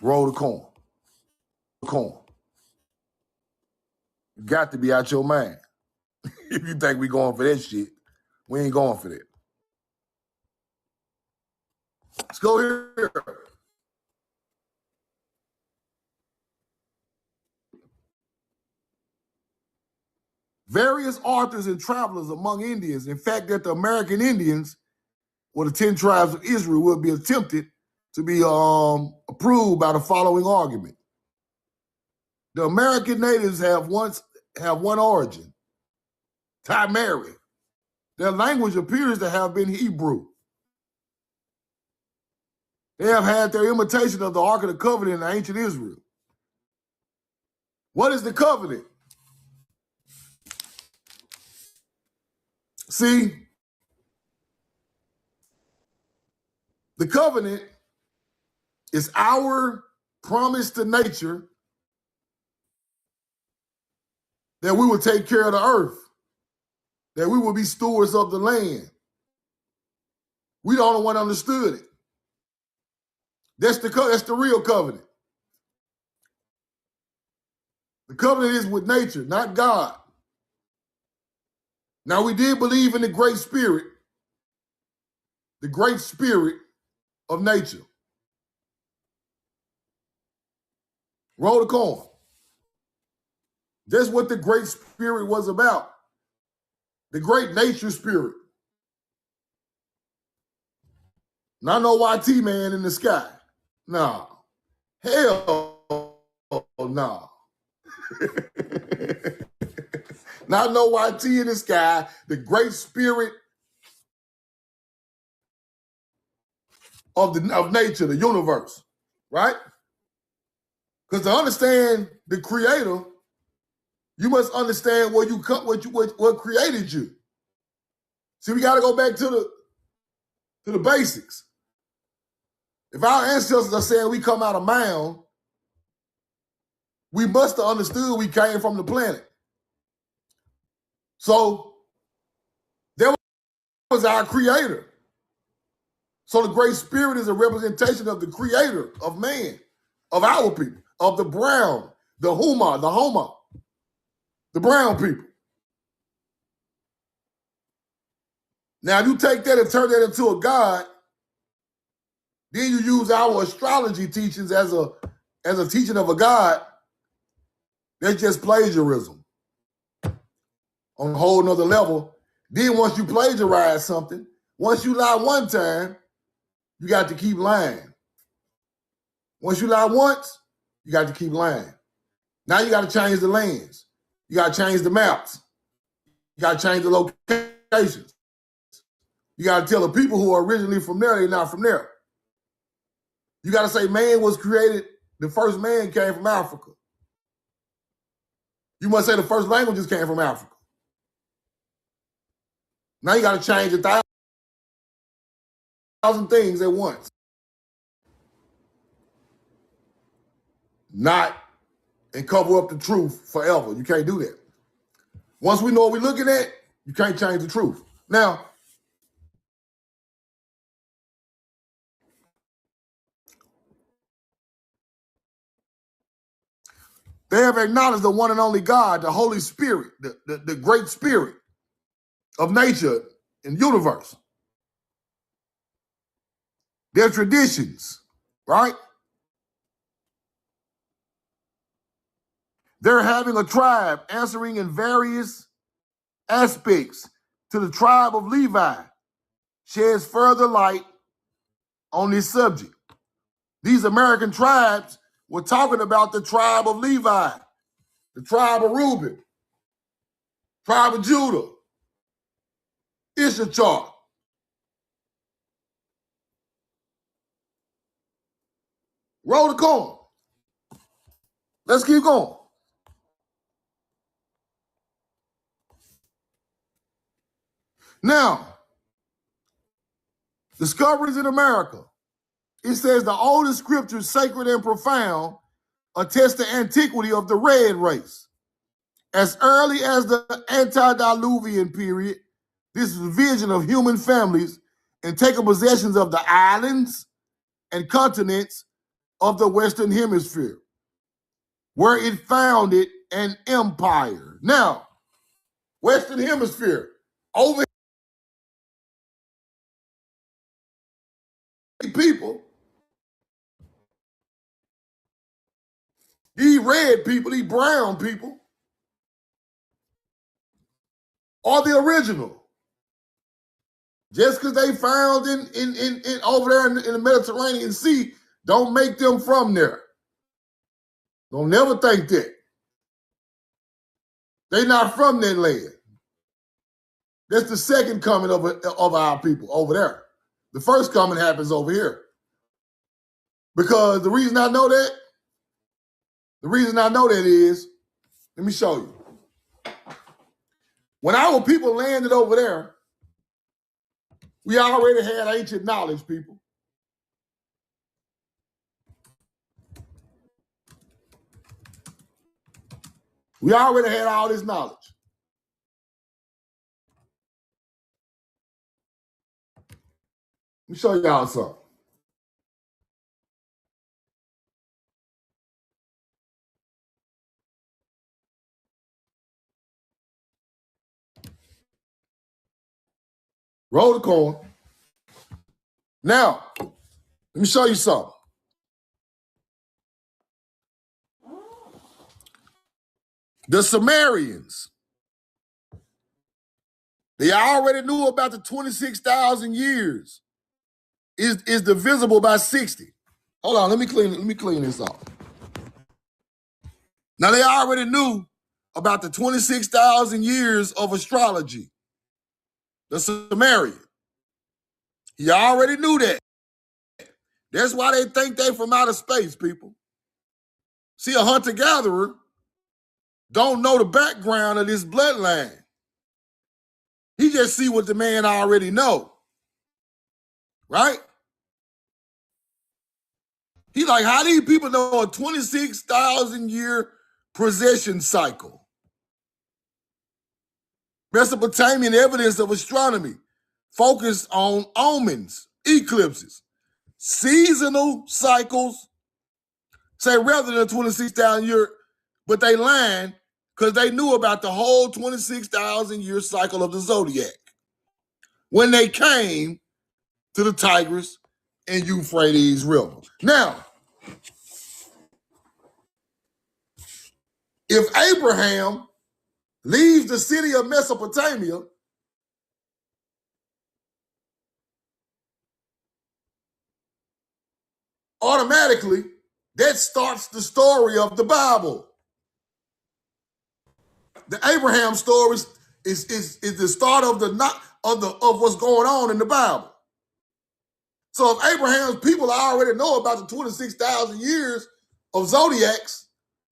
Roll the corn. Corn. You got to be out your mind. If you think we going for that shit, we ain't going for that. Let's go here. Various authors and travelers among Indians, in fact, that the American Indians, or the 10 tribes of Israel, will be attempted to be approved by the following argument. The American natives have one origin, Timeri. Their language appears to have been Hebrew. They have had their imitation of the Ark of the Covenant in ancient Israel. What is the covenant? See, the covenant is our promise to nature that we will take care of the earth, that we will be stewards of the land. We the only one understood it. That's the real covenant. The covenant is with nature, not God. Now, we did believe in the great spirit of nature. Roll the corn. That's what the great spirit was about. The great nature spirit. Not no YT man in the sky. No. Hell no. Not no YT in the sky. The great spirit of nature, the universe, right? Because to understand the creator, you must understand where you come, what created you. See, we got to go back to the basics. If our ancestors are saying we come out of mound, we must have understood we came from the planet. So there was our creator. So the great spirit is a representation of the creator of man, of our people, of the brown, the Homa, the brown people. Now, if you take that and turn that into a god, then you use our astrology teachings as a teaching of a god. That's just plagiarism on a whole nother level. Then once you plagiarize something, once you lie one time, you got to keep lying. Once you lie once, you got to keep lying. Now you got to change the lands. You got to change the maps. You got to change the locations. You got to tell the people who are originally from there, they're not from there. You got to say man was created, the first man came from Africa. You must say the first languages came from Africa. Now you got to change 1,000 things at once. Not and cover up the truth forever. You can't do that. Once we know what we're looking at, you can't change the truth. Now, they have acknowledged the one and only God, the Holy Spirit, the great spirit of nature and universe. Their traditions, right? They're having a tribe answering in various aspects to the tribe of Levi sheds further light on this subject. These American tribes were talking about the tribe of Levi, the tribe of Reuben, tribe of Judah, Issachar. Roll the corn. Let's keep going. Now, discoveries in America. It says the oldest scriptures, sacred and profound, attest the antiquity of the red race. As early as the antediluvian period, this vision of human families and taking possessions of the islands and continents of the Western Hemisphere, where it founded an empire. Now, Western Hemisphere, over here, people, these red people, these brown people, are the original. Just because they found in over there in the Mediterranean Sea, don't make them from there. Don't never think that. They not from that land. That's the second coming of our people over there. The first coming happens over here. Because the reason I know that is, let me show you. When our people landed over there, we already had ancient knowledge, people. We already had all this knowledge. Let me show y'all something. Roll the coin. Now, let me show you something. The Sumerians, they already knew about the 26,000 years is divisible by 60. Hold on, let me clean this off. Now they already knew about the 26,000 years of astrology. The Sumerian. He already knew that. That's why they think they from outer space, people. See, a hunter-gatherer don't know the background of this bloodline. He just see what the man already know. Right? He like, how these people know a 26,000 year precession cycle? Mesopotamian evidence of astronomy focused on omens, eclipses, seasonal cycles, say rather than 26,000 year, but they lying because they knew about the whole 26,000 year cycle of the zodiac when they came to the Tigris and Euphrates River. Now, if Abraham leaves the city of Mesopotamia, automatically that starts the story of the Bible. The Abraham story is the start of of what's going on in the Bible. So if Abraham's people already know about the 26,000 years of zodiacs,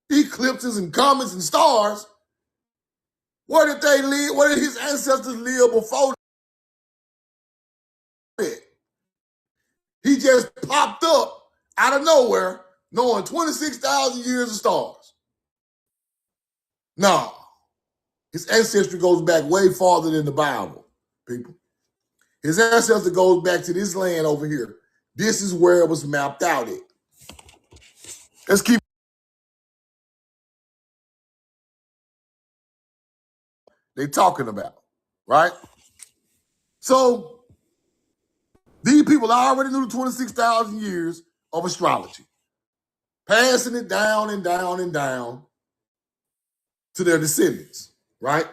eclipses and comets and stars, where did they live? Where did his ancestors live before that? He just popped up out of nowhere knowing 26,000 years of stars. No. His ancestry goes back way farther than the Bible, people. His ancestry goes back to this land over here. This is where it was mapped out at. Let's keep they talking about, right? So these people already knew the 26,000 years of astrology, passing it down and down and down to their descendants, right?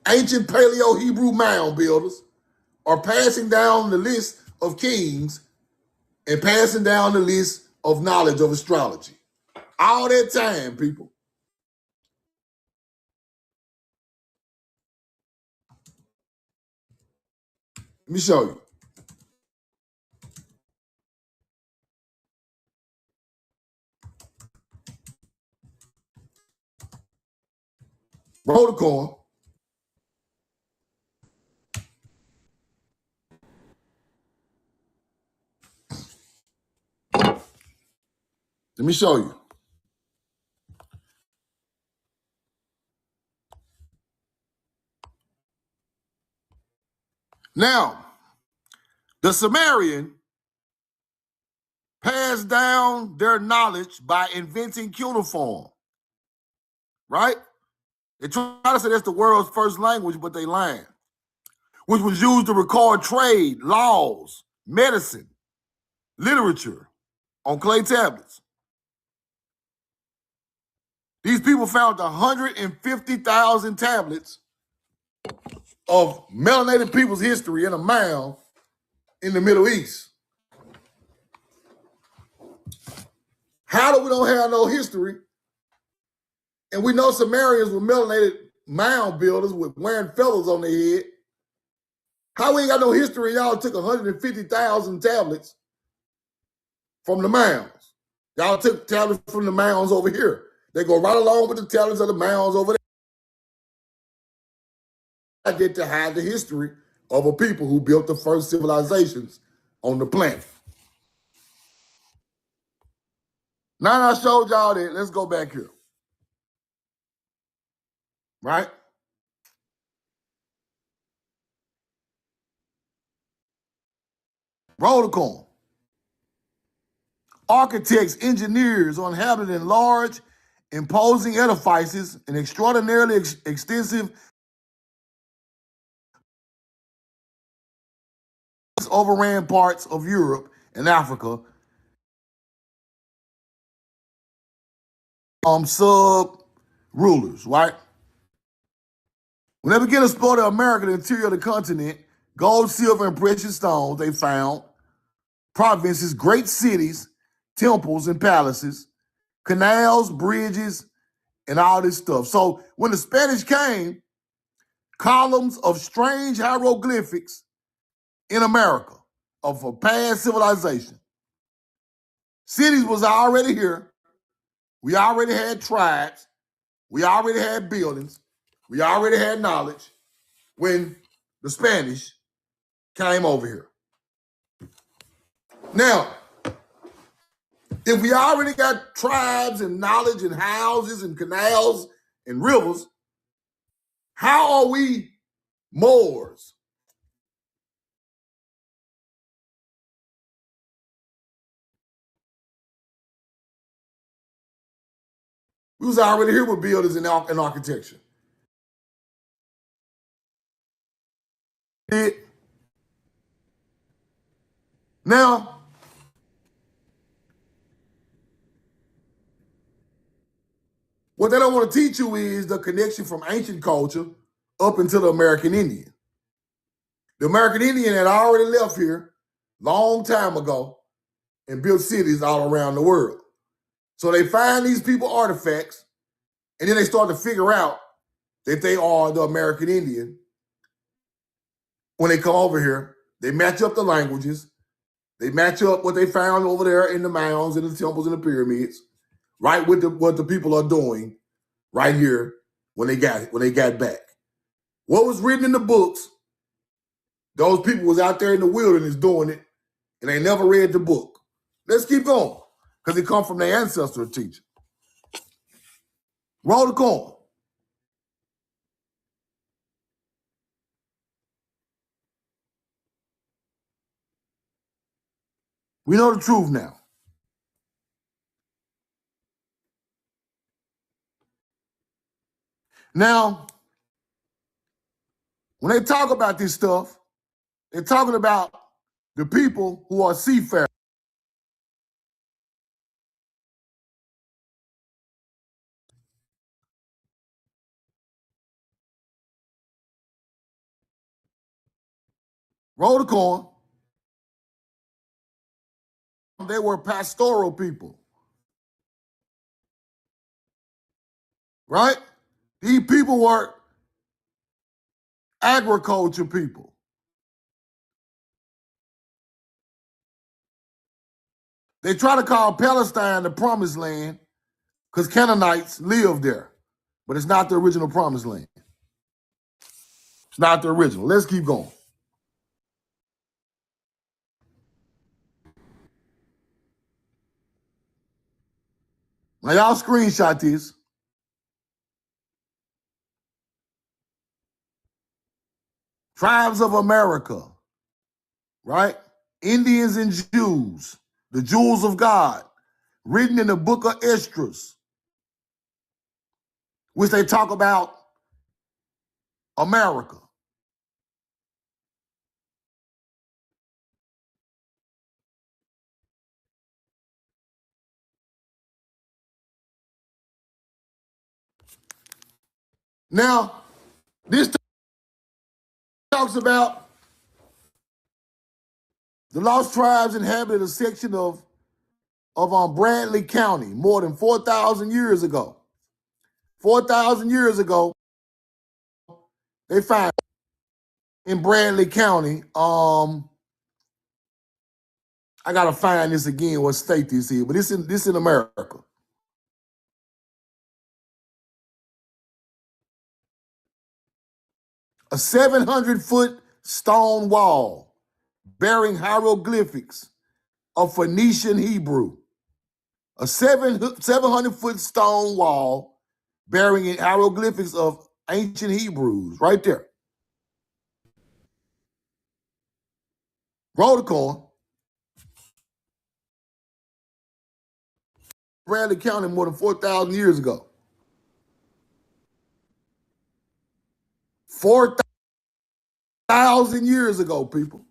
Ancient Paleo-Hebrew mound builders are passing down the list of kings and passing down the list of knowledge of astrology. All that time, people. Let me show you. Roll the coin. Let me show you. Now, the Sumerian passed down their knowledge by inventing cuneiform, right? They try to say that's the world's first language, but they lying, which was used to record trade, laws, medicine, literature on clay tablets. These people found 150,000 tablets of melanated people's history in a mound in the Middle East. How do we don't have no history? And we know Sumerians were melanated mound builders with wearing feathers on their head. How we ain't got no history? Y'all took 150,000 tablets from the mounds. Y'all took tablets from the mounds over here. They go right along with the tablets of the mounds over there. I get to hide the history of a people who built the first civilizations on the planet. Now that I showed y'all that, let's go back here. Right? Roll the coin. Architects, engineers on inhabiting large, imposing edifices and extraordinarily extensive overran parts of Europe and Africa. Sub-rulers, right? When they began to explore the America, the interior of the continent, gold, silver, and precious stones, they found provinces, great cities, temples, and palaces, canals, bridges, and all this stuff. So when the Spanish came, columns of strange hieroglyphics in America of a past civilization. Cities was already here. We already had tribes. We already had buildings. We already had knowledge when the Spanish came over here. Now, if we already got tribes and knowledge and houses and canals and rivers, how are we Moors? We was already here with buildings and architecture. Now, what they don't want to teach you is the connection from ancient culture up into the American Indian. The American Indian had already left here long time ago and built cities all around the world. So they find these people artifacts, and then they start to figure out that they are the American Indian. When they come over here, they match up the languages. They match up what they found over there in the mounds and the temples and the pyramids, right with what the people are doing right here when they got back. What was written in the books, those people was out there in the wilderness doing it, and they never read the book. Let's keep going, because it come from their ancestral teacher. Roll the coin. We know the truth now. Now, when they talk about this stuff, they're talking about the people who are seafarers. Roll the coin. They were pastoral people, right? These people were agriculture people. They try to call Palestine the promised land because Canaanites lived there, but it's not the original promised land. It's not the original. Let's keep going. Now, y'all screenshot this. Tribes of America, right? Indians and Jews, the jewels of God, written in the book of Esdras, which they talk about America. Now, this talks about the lost tribes inhabited a section of Bradley County more than 4,000 years ago. 4,000 years ago, they found in Bradley County. I gotta find this again, what state this is, but this in America. A 700-foot stone wall bearing hieroglyphics of Phoenician Hebrew. A 700-foot stone wall bearing hieroglyphics of ancient Hebrews, right there. Roll the coin. Bradley County more than 4,000 years ago. 4,000 years ago, people.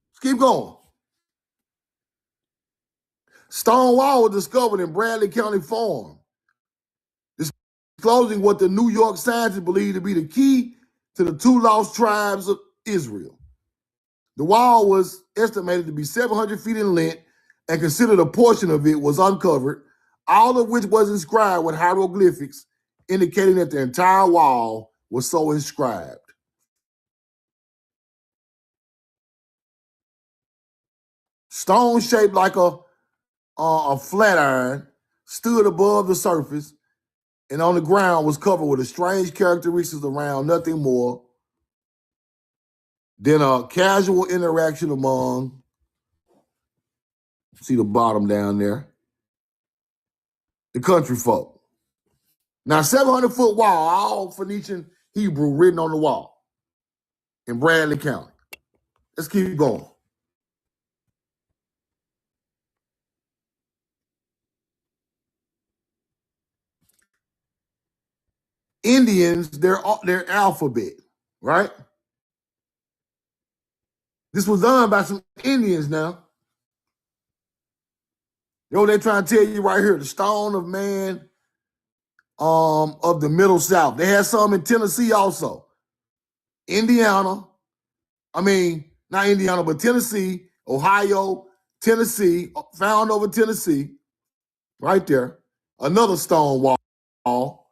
Let's keep going. Stone wall was discovered in Bradley County Farm, disclosing what the New York scientists believe to be the key to the two lost tribes of Israel. The wall was estimated to be 700 feet in length and considered a portion of it was uncovered, all of which was inscribed with hieroglyphics, indicating that the entire wall was so inscribed. Stone shaped like a flat iron stood above the surface and on the ground was covered with a strange characteristics around nothing more than a casual interaction among, see the bottom down there, the country folk. Now, 700-foot wall, all Phoenician Hebrew written on the wall in Bradley County. Let's keep going. Indians, their alphabet, right? This was done by some Indians now. You know what they're trying to tell you right here? The stone of man of the Middle South. They had some in Tennessee also. Indiana, not Indiana, but Tennessee, Ohio, Tennessee, found over Tennessee, right there. Another stone wall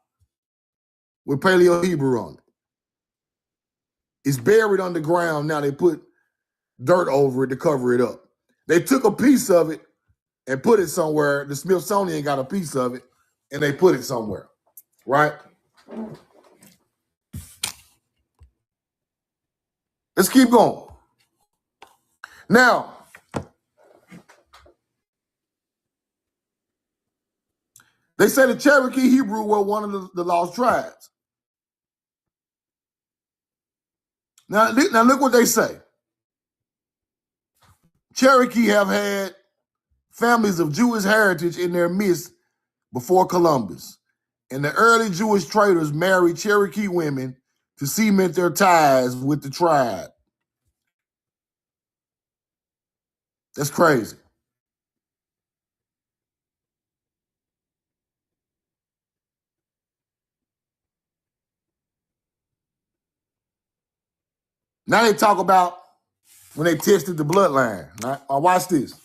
with Paleo Hebrew on it. It's buried underground now. They put dirt over it to cover it up. They took a piece of it and put it somewhere. The Smithsonian got a piece of it, and they put it somewhere, right? Let's keep going. Now, they say the Cherokee Hebrew were one of the lost tribes. Now look what they say. Cherokee have had families of Jewish heritage in their midst before Columbus, and the early Jewish traders married Cherokee women to cement their ties with the tribe. That's crazy. Now they talk about when they tested the bloodline. Now, watch this.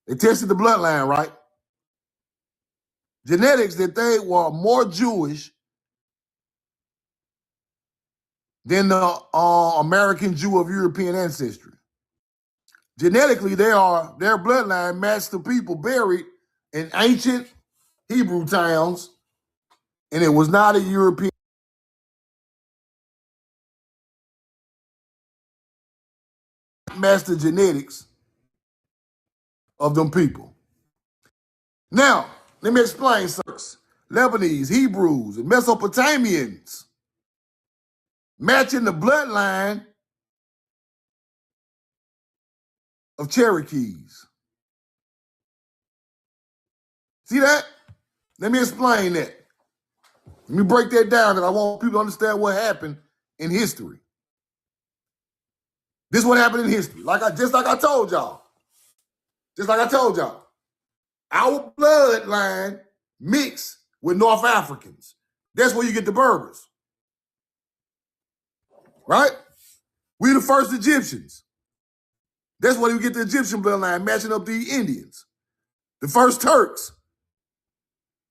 They tested the bloodline, right? Genetics that they were more Jewish than the American Jew of European ancestry. Genetically, their bloodline matched the people buried in ancient Hebrew towns, and it was not a European. Matched the genetics of them people. Now, let me explain something. Lebanese, Hebrews, and Mesopotamians matching the bloodline of Cherokees. See that? Let me explain that. Let me break that down because I want people to understand what happened in history. This is what happened in history. Just like I told y'all. Our bloodline mixed with North Africans. That's where you get the Berbers. Right? We the first Egyptians. That's where you get the Egyptian bloodline matching up the Indians. The first Turks,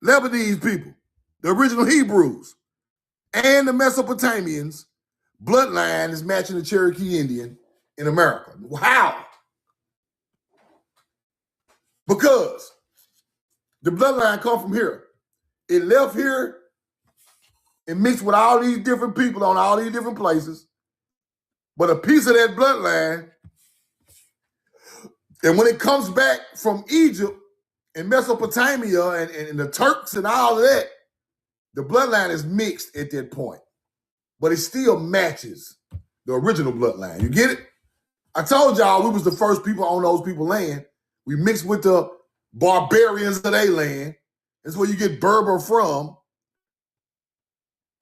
Lebanese people, the original Hebrews, and the Mesopotamians bloodline is matching the Cherokee Indian in America. How? Because the bloodline come from here. It left here and mixed with all these different people on all these different places. But a piece of that bloodline, and when it comes back from Egypt and Mesopotamia and the Turks and all of that, the bloodline is mixed at that point. But it still matches the original bloodline. You get it? I told y'all we was the first people on those people's land. We mixed with the barbarians of their land. That's where you get Berber from.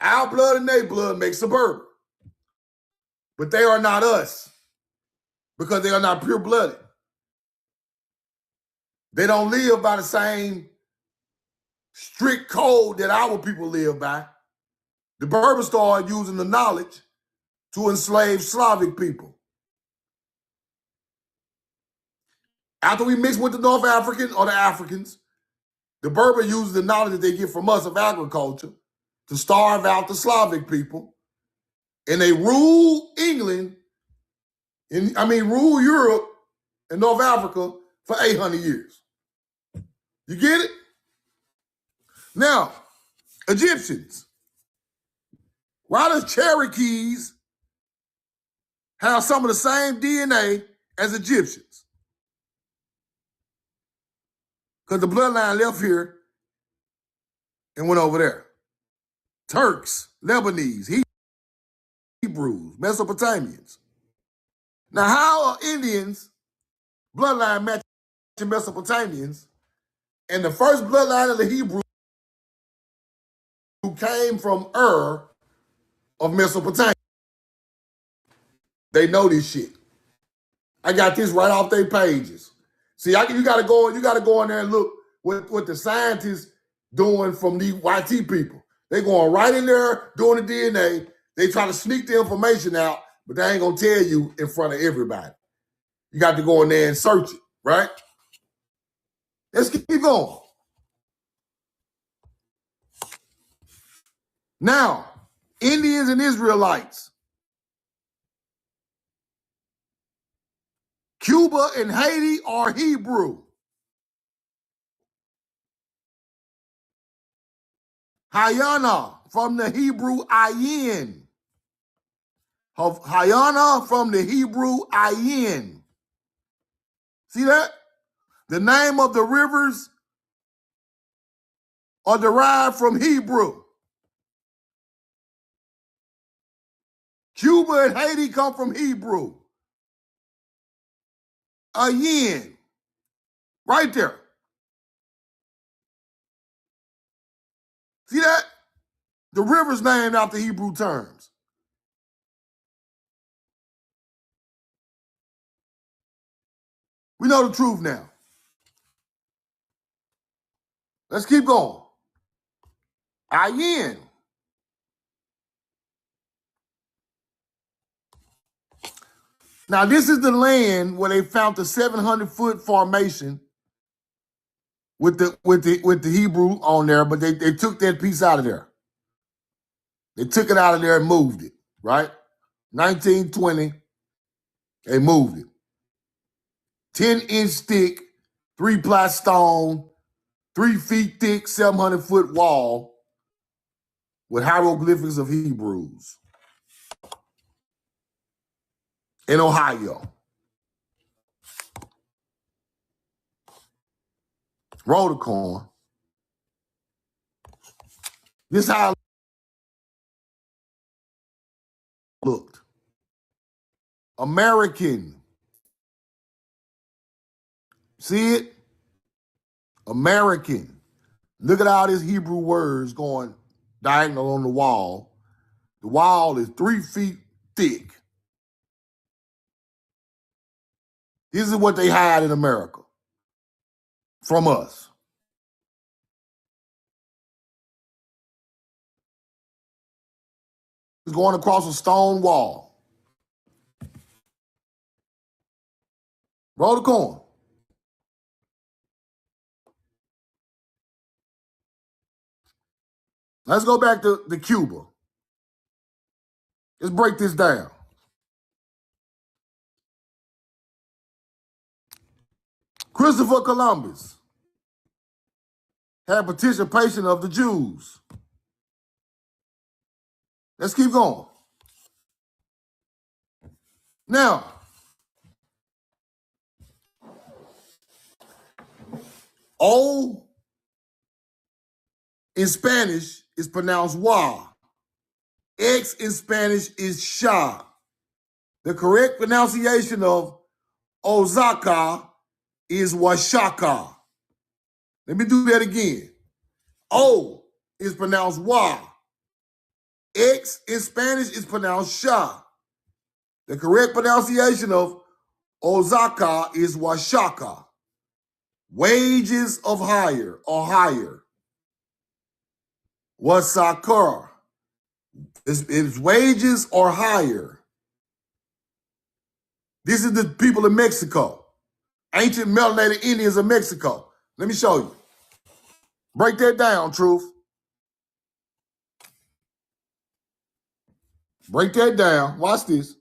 Our blood and their blood makes a Berber. But they are not us because they are not pure-blooded. They don't live by the same strict code that our people live by. The Berbers started using the knowledge to enslave Slavic people. After we mix with the North African or the Africans, the Berber uses the knowledge that they get from us of agriculture to starve out the Slavic people. And they rule England, rule Europe and North Africa for 800 years. You get it? Now, Egyptians. Why does Cherokees have some of the same DNA as Egyptians? Because the bloodline left here and went over there. Turks, Lebanese, Hebrews, Mesopotamians. Now, how are Indians bloodline matching Mesopotamians? And the first bloodline of the Hebrews who came from of Mesopotamia. They know this shit. I got this right off their pages. See, you gotta go in there and look what the scientists doing from these YT people. They going right in there doing the DNA. They try to sneak the information out, but they ain't gonna tell you in front of everybody. You got to go in there and search it, right? Let's keep going. Now, Indians and Israelites. Cuba and Haiti are Hebrew. Hayana from the Hebrew ayin. Hayana from the Hebrew ayin. See that? The name of the rivers are derived from Hebrew. Cuba and Haiti come from Hebrew. Ayin. Right there. See that? The river's named after Hebrew terms. We know the truth now. Let's keep going. Ayin. Now, this is the land where they found the 700-foot formation with the Hebrew on there, but they took that piece out of there. They took it out of there and moved it, right? 1920, they moved it. 10-inch thick, 3-ply stone, 3 feet thick, 700-foot wall with hieroglyphics of Hebrews in Ohio. Roll the corn. This how looked. American. See it? American. Look at all these Hebrew words going diagonal on the wall. The wall is 3 feet thick. This is what they hide in America from us. It's going across a stone wall. Roll the coin. Let's go back to Cuba. Let's break this down. Christopher Columbus had participation of the Jews. Let's keep going. Now, O in Spanish is pronounced wa. X in Spanish is sha. The correct pronunciation of Osaka is Washaka. Let me do that again. O is pronounced wa. X in Spanish is pronounced sha. The correct pronunciation of Osaka is Washaka. Wages of hire or higher. Wasaka. It's wages or higher. This is the people of Mexico. Ancient melanated Indians of Mexico. Let me show you. Break that down, Truth. Break that down. Watch this.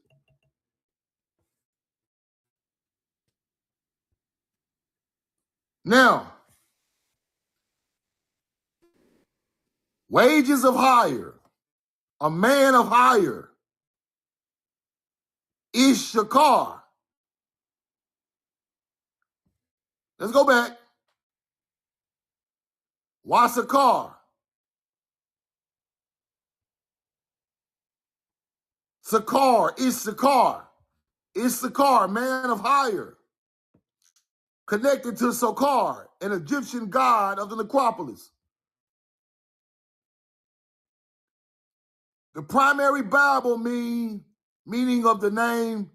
Now, wages of hire. A man of hire. Ishakar. Let's go back. Wasakar. Sakar. Issachar. Issachar, man of hire. Connected to Sokar, an Egyptian god of the necropolis. The primary Bible meaning of the name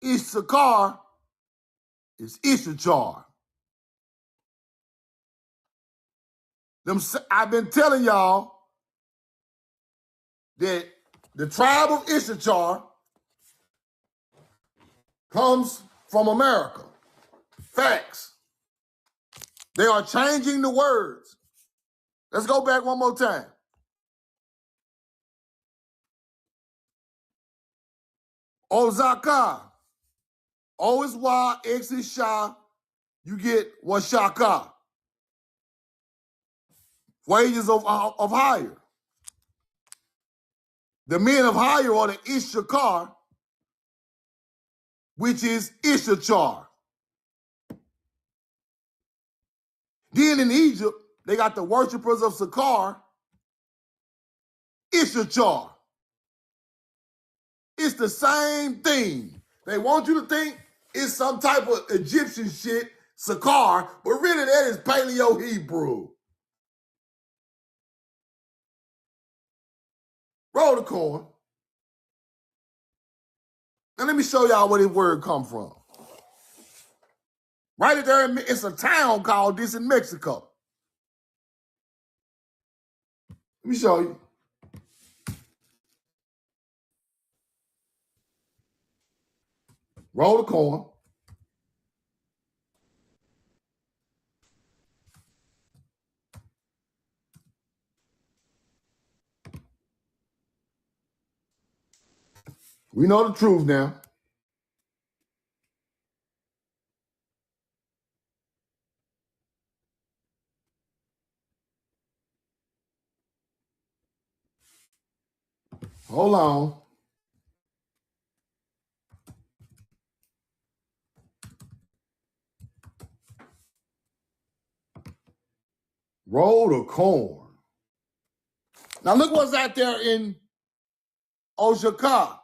Issachar is Issachar. I've been telling y'all that the tribe of Issachar comes from America. Facts. They are changing the words. Let's go back one more time. Ozaka. O is Y, X is Sha. You get Washaka. Wages of hire. The men of hire are the Issachar, which is Issachar. Then in Egypt, they got the worshipers of Sakar, Issachar. It's the same thing. They want you to think it's some type of Egyptian shit, Sakar, but really that is Paleo-Hebrew. Roll the coin. Now let me show y'all where this word come from. Right there, it's a town called this in Mexico. Let me show you. Roll the coin. We know the truth now. Hold on. Roll the corn. Now look what's out there in Osaka.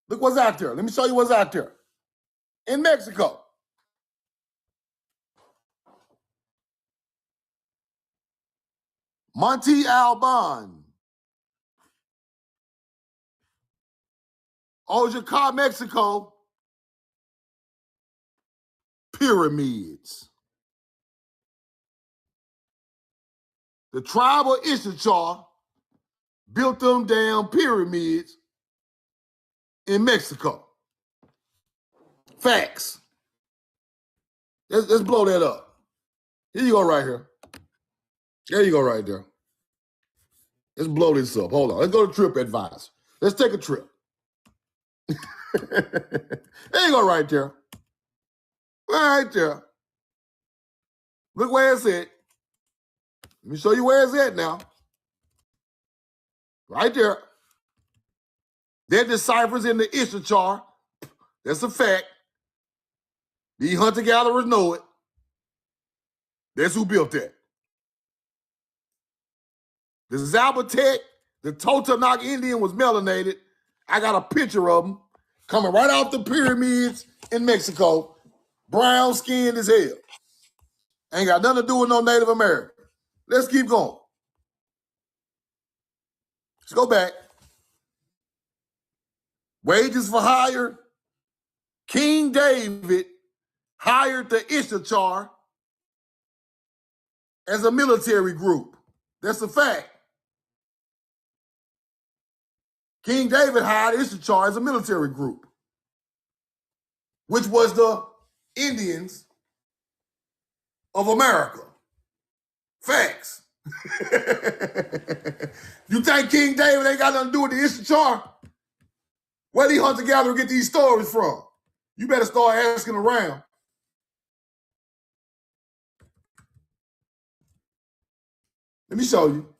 Look what's out there. Let me show you what's out there. In Mexico. Monte Alban. Oaxaca, Mexico. Pyramids. The tribe of Issachar built them damn pyramids in Mexico. Facts. Let's blow that up. Here you go right here. There you go right there. Let's blow this up. Hold on. Let's go to TripAdvisor. Let's take a trip. There you go right there. Right there. Look where it's at. Let me show you where it's at now. Right there. They're deciphers in the Issachar. That's a fact. These hunter-gatherers know it. That's who built that. The Zapotek, the Totonac Indian was melanated. I got a picture of him coming right off the pyramids in Mexico. Brown skinned as hell. Ain't got nothing to do with no Native American. Let's keep going. Let's go back. Wages for hire. King David hired the Issachar as a military group. That's a fact. King David hired Issachar as a military group, which was the Indians of America. Facts. You think King David ain't got nothing to do with the Issachar? Where these hunter-gatherers get these stories from? You better start asking around. Let me show you.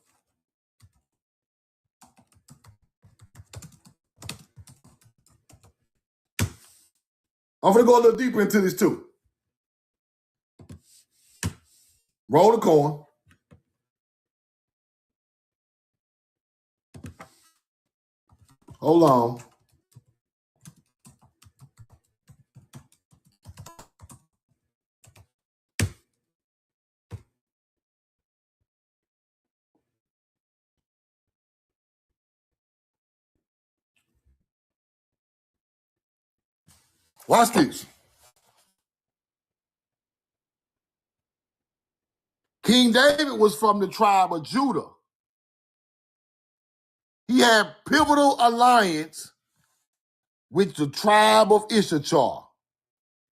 I'm going to go a little deeper into this too. Roll the coin. Hold on. Watch this. King David was from the tribe of Judah. He had pivotal alliance with the tribe of Issachar.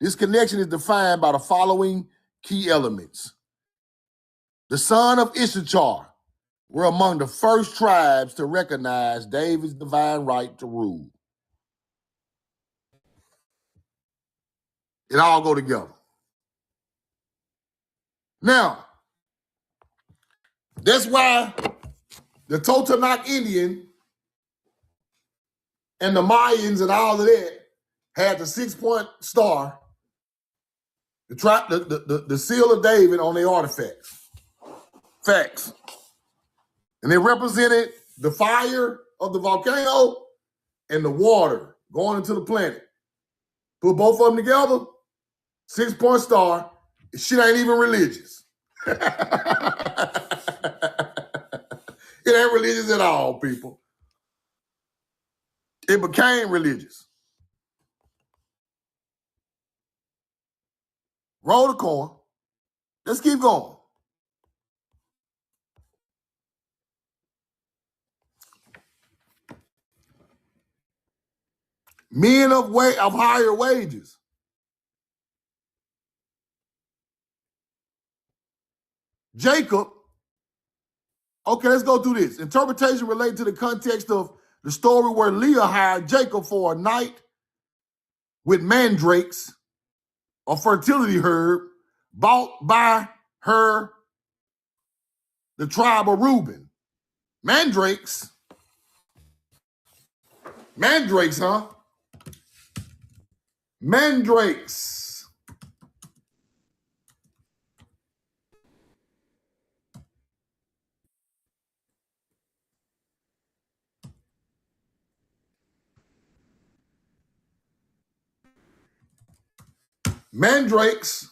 This connection is defined by the following key elements. The son of Issachar were among the first tribes to recognize David's divine right to rule. It all go together. Now, that's why the Totonac Indian and the Mayans and all of that had the 6-point star, the seal of David on their artifacts. Facts. And they represented the fire of the volcano and the water going into the planet. Put both of them together, 6-point star. Shit ain't even religious. It ain't religious at all, people. It became religious. Roll the coin. Let's keep going. Men of higher wages. Jacob. Okay, let's go through this. Interpretation related to the context of the story where Leah hired Jacob for a night with mandrakes, a fertility herb, bought by her, the tribe of Reuben. Mandrakes? Mandrakes, huh? Mandrakes. Mandrakes.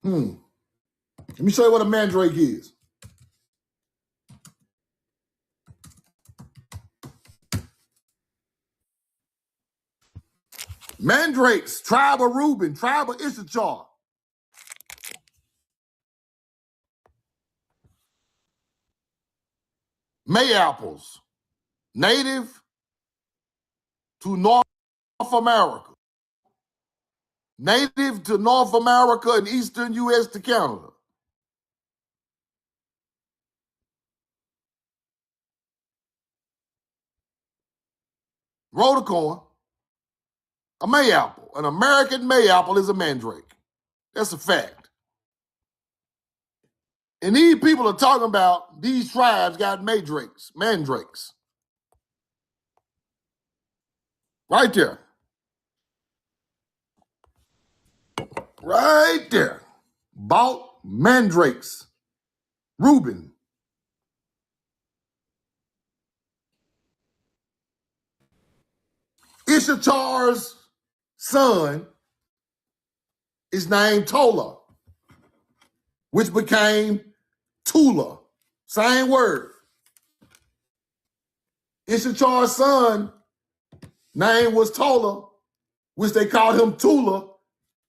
Let me show you what a mandrake is. Mandrakes, tribe of Reuben, tribe of Issachar. Mayapples, native to North America. Native to North America and eastern U.S. to Canada. Rhoda corn, a mayapple. An American mayapple is a mandrake. That's a fact. And these people are talking about these tribes got mandrakes. Right there. Right there. Bought mandrakes. Reuben. Issachar's son is named Tola, which became Tula. Same word. Issachar's son name was Tola, which they called him Tula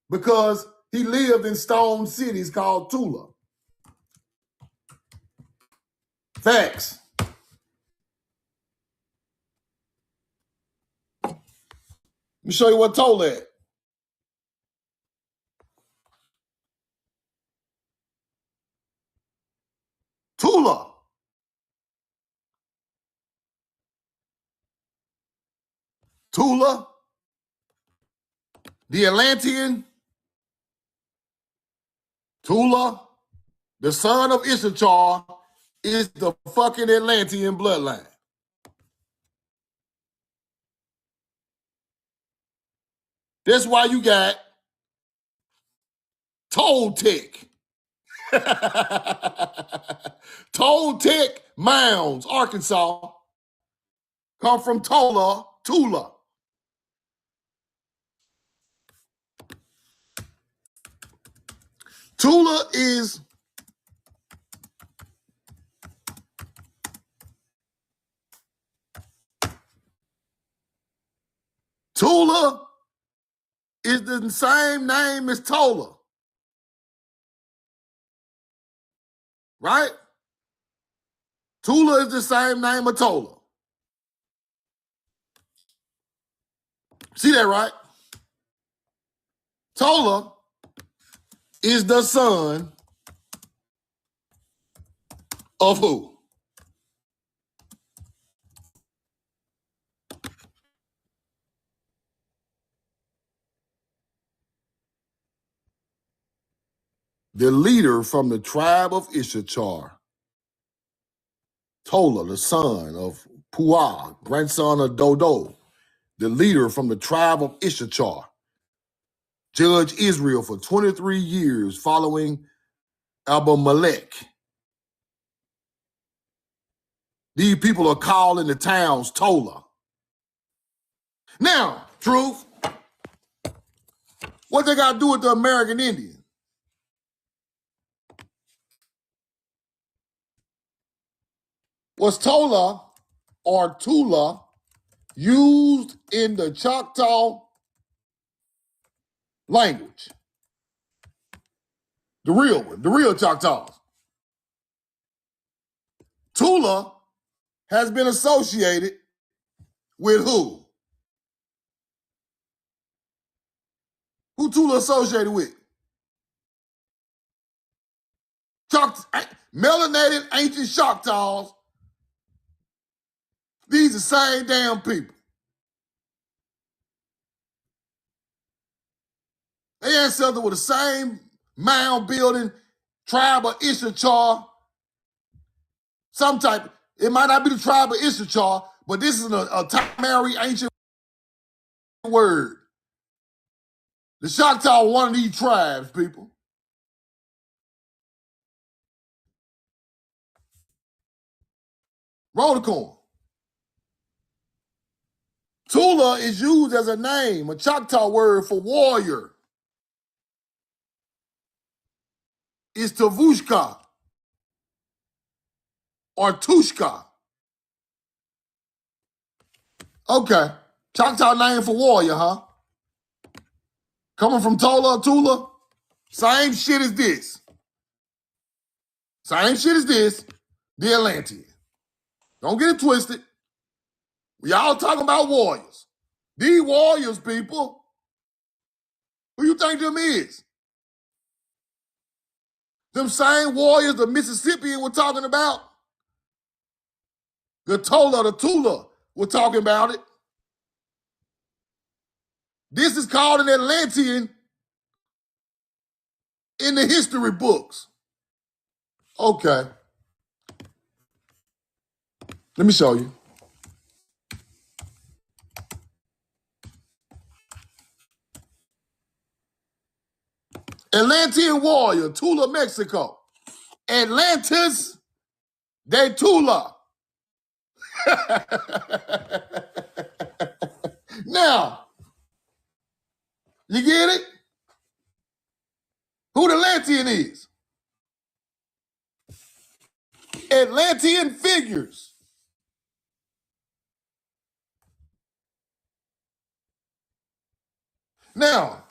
because he lived in stone cities called Tula. Facts. Let me show you what Tola is. Tula. Tula, the Atlantean. Tula, the son of Issachar, is the fucking Atlantean bloodline. That's why you got Toltec. Toltec Mounds, Arkansas, come from Tula. Tula is the same name as Tola. Right? Tula is the same name as Tola. See that, right? Tola is the son of who? The leader from the tribe of Issachar. Tola, the son of Puah, grandson of Dodo, the leader from the tribe of Issachar, judged Israel for 23 years following Abimelech. These people are calling the towns Tola. Now, truth, what they got to do with the American Indian? Was Tola or Tula used in the Choctaw language? The real one, the real Choctaws. Tula has been associated with who? Who Tula associated with? Melanated ancient Choctaws. These are the same damn people. They ancestors with the same mound building, tribe of Issachar. Some type, it might not be the tribe of Issachar, but this is a primary ancient word. The Choctaw are one of these tribes, people. Roll the corn. Tula is used as a name, a Choctaw word for warrior. Is Tavushka or Tushka. Okay. Choctaw name for warrior, huh? Coming from Tola or Tula? Same shit as this. Same shit as this. The Atlantean. Don't get it twisted. We all talking about warriors. These warriors, people. Who you think them is? Them same warriors the Mississippian were talking about? The Tola, the Tula were talking about it. This is called an Atlantean in the history books. Okay. Let me show you. Atlantean warrior, Tula, Mexico. Atlantis de Tula. Now, you get it? Who the Atlantean is? Atlantean figures. Now,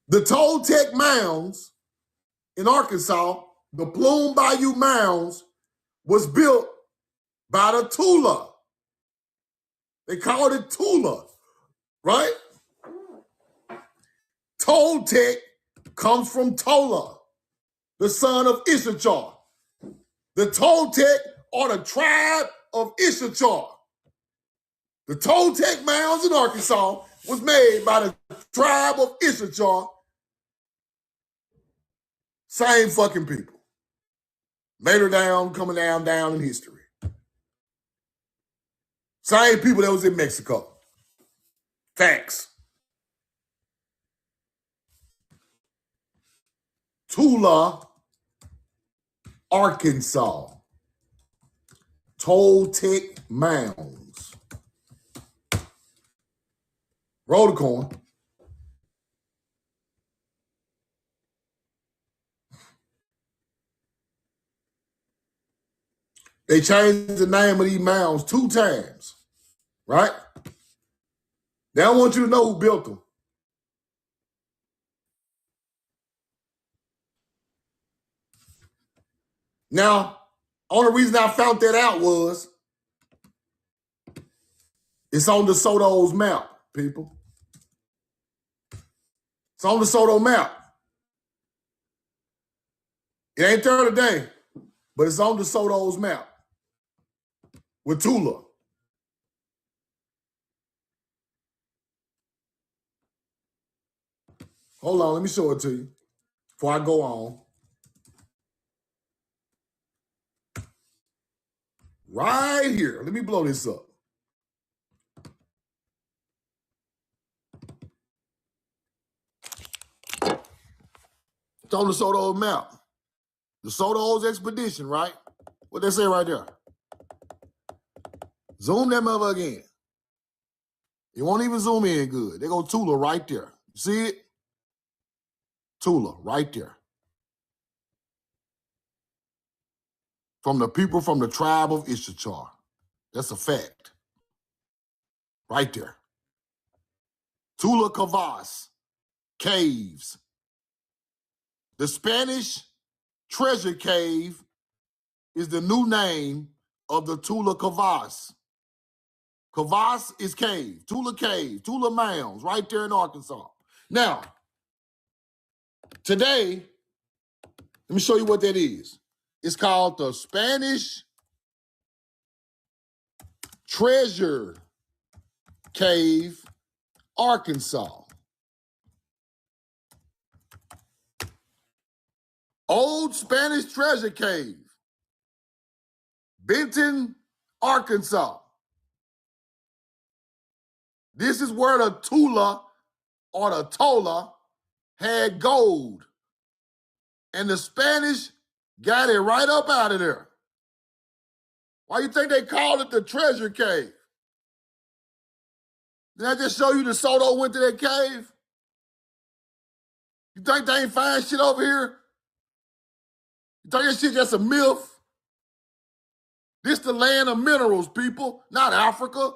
the Toltec mounds in Arkansas, the Plume Bayou mounds, was built by the Tula. They called it Tula, right? Toltec comes from Tola, the son of Issachar. The Toltec are the tribe of Issachar. The Toltec mounds in Arkansas was made by the tribe of Issachar. Same fucking people. Later coming down in history. Same people that was in Mexico. Facts. Tula, Arkansas. Toltec mounds. Roll the coin. They changed the name of these mounds 2 times, right? They don't want you to know who built them. Now, only reason I found that out was it's on the Soto's map, people. It's on the Soto map. It ain't there today, but it's on the Soto's map with Tula. Hold on, let me show it to you before I go on. Right here. Let me blow this up. It's on the Soto's map. The Soto's expedition, right? What they say right there. Zoom that mother again. You won't even zoom in good. They go Tula right there. You see it? Tula right there. From the people from the tribe of Issachar. That's a fact. Right there. Tula Cavas Caves. The Spanish treasure cave is the new name of the Tula Cavas. Cavas is cave. Tula Cave. Tula Mounds right there in Arkansas. Now, today, let me show you what that is. It's called the Spanish Treasure Cave, Arkansas. Old Spanish Treasure Cave, Benton, Arkansas. This is where the Tula or the Tola had gold. And the Spanish got it right up out of there. Why you think they called it the treasure cave? Did I just show you the Soto went to that cave? You think they ain't find shit over here? You think that shit just a myth? This the land of minerals, people, not Africa.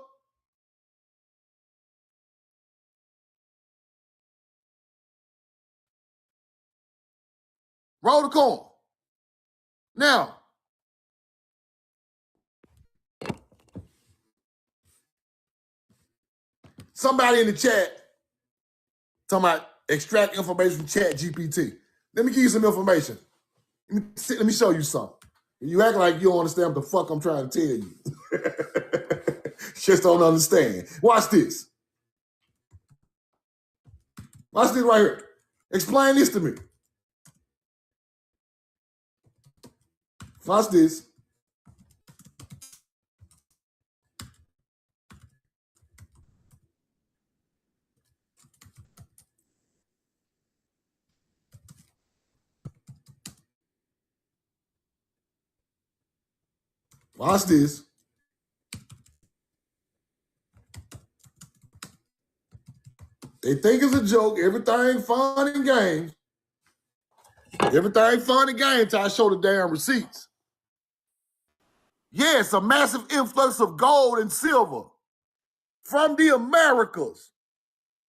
Roll the coin. Now, somebody in the chat talking about extract information from Chat GPT. Let me give you some information. Let me show you something. You act like you don't understand what the fuck I'm trying to tell you. Just don't understand. Watch this. Watch this right here. Explain this to me. Watch this. Watch this. They think it's a joke. Everything fun and games. Everything fun and games till I show the damn receipts. Yes, a massive influx of gold and silver from the Americas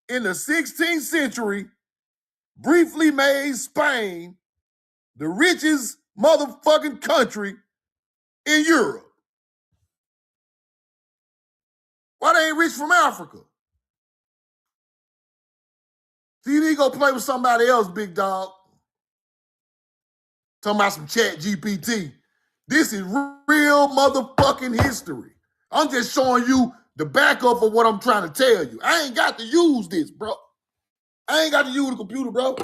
in the 16th century briefly made Spain the richest motherfucking country in Europe. Why they ain't rich from Africa? So you need to go play with somebody else, big dog. Talking about some Chat GPT. This is real motherfucking history. I'm just showing you the backup of what I'm trying to tell you. I ain't got to use this, bro. I ain't got to use the computer, bro.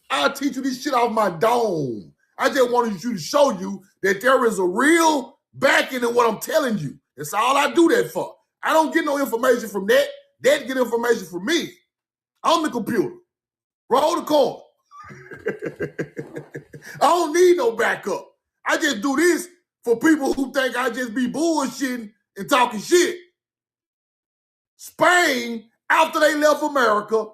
I'll teach you this shit off my dome. I just wanted you to show you that there is a real backing in what I'm telling you. That's all I do that for. I don't get no information from that. That get information from me. I'm the computer. Roll the coin. I don't need no backup. I just do this for people who think I just be bullshitting and talking shit. Spain, after they left America,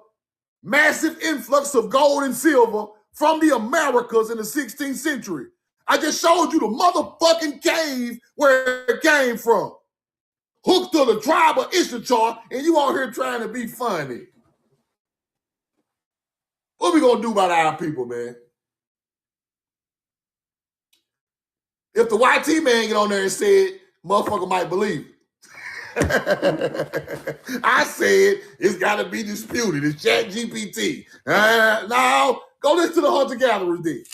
massive influx of gold and silver from the Americas in the 16th century. I just showed you the motherfucking cave where it came from. Hooked to the tribe of Issachar, and you out here trying to be funny. What we gonna do about our people, man? If the YT man get on there and said, motherfucker might believe it. I said it's gotta be disputed. It's Chat GPT. Now, go listen to the hunter-gatherers then.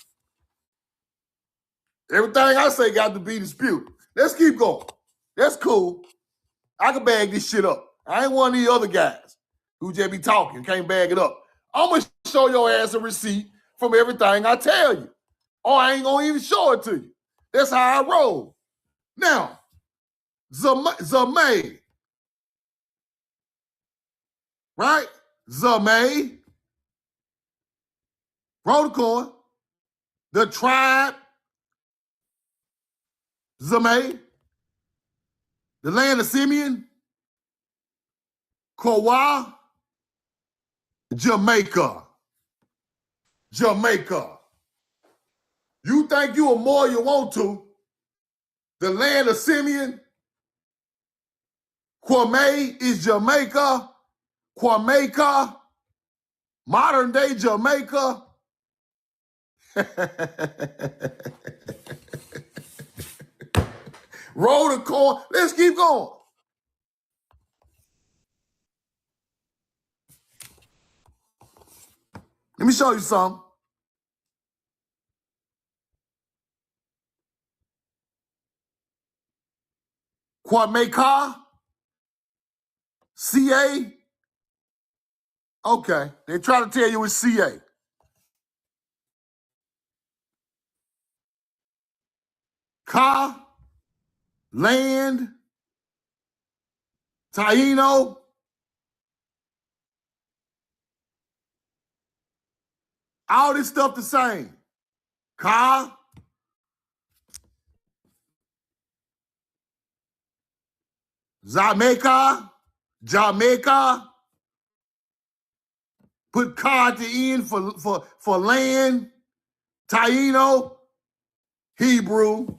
Everything I say got to be disputed. Let's keep going. That's cool. I can bag this shit up. I ain't one of these other guys who just be talking, can't bag it up. I'm going to show your ass a receipt from everything I tell you. Or I ain't going to even show it to you. That's how I roll. Now, Zamay. Right? Zamay. Roll the coin. The tribe. Zamay. The land of Simeon. Kauai. Jamaica. Jamaica. You think you are more you want to. The land of Simeon. Kwame is Jamaica. Kwameka. Modern day Jamaica. Roll the coin. Let's keep going. Let me show you something. Kwameka. CA. Okay. They try to tell you it's CA. Ka. Land. Taino. All this stuff the same. Ka. Jamaica. Put ka at the end for land. Taino, Hebrew,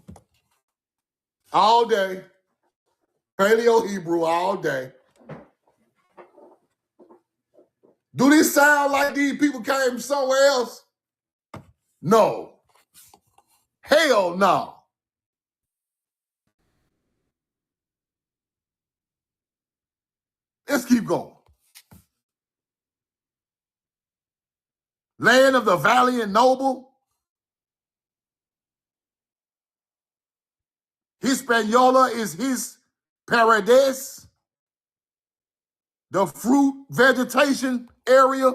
all day. Paleo Hebrew all day. Do this sound like these people came from somewhere else? No. Hell no. Let's keep going. Land of the valiant noble. Hispaniola is his paradise. The fruit vegetation area.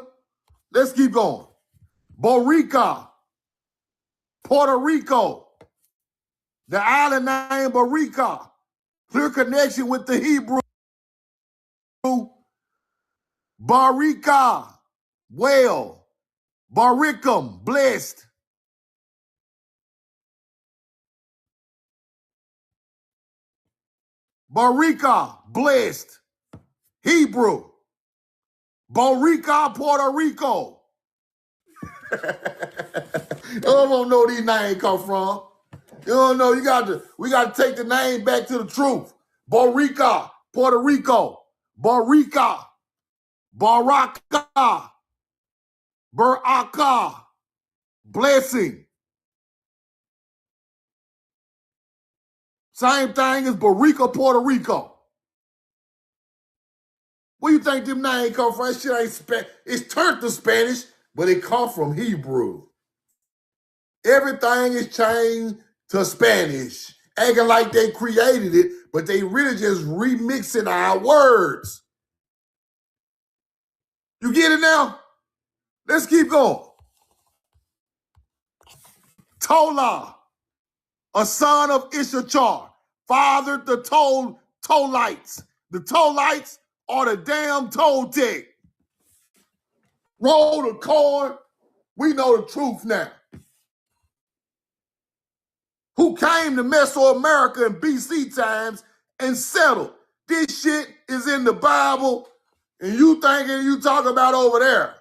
Let's keep going. Borica, Puerto Rico. The island name Borica. Clear connection with the Hebrew. Barica, well. Baricum, blessed. Barica, blessed. Hebrew. Borica, Puerto Rico. You don't know where these names come from. You don't know. We got to take the name back to the truth. Borica, Puerto Rico. Barica, Baraka, Baraka, blessing. Same thing as Barica, Puerto Rico. Where you think them names come from? That shit ain't Spanish. It's turned to Spanish, but it come from Hebrew. Everything is changed to Spanish, acting like they created it, but they really just remixing our words. You get it now? Let's keep going. Tola, a son of Issachar, fathered the Tolites. The Tolites are the damn Toltec. Roll the corn. We know the truth now. Who came to Mesoamerica in BC times and settled. This shit is in the Bible, and you thinking you talking about over there.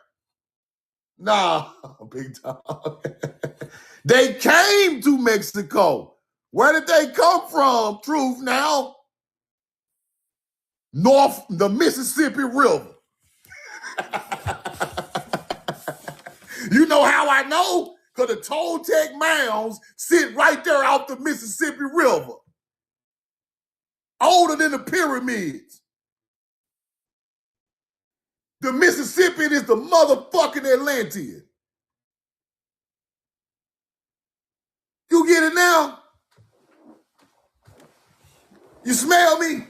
Nah, big dog. They came to Mexico. Where did they come from, truth now? North the Mississippi River. You know how I know? Because the Toltec mounds sit right there out the Mississippi River. Older than the pyramids. The Mississippi is the motherfucking Atlantean. You get it now? You smell me?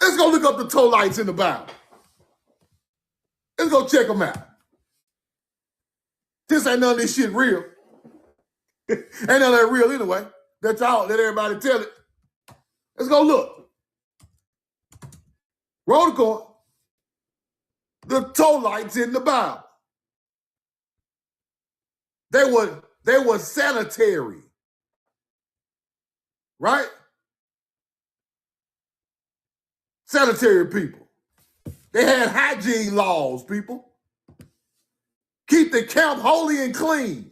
Let's go look up the Tolites in the Bible. Let's go check them out. This ain't none of this shit real. Ain't none of that real anyway. That's all. Let everybody tell it. Let's go look. Roll the coin. The Tolites in the Bible. They were sanitary. Right? Sanitary people. They had hygiene laws, people. Keep the camp holy and clean.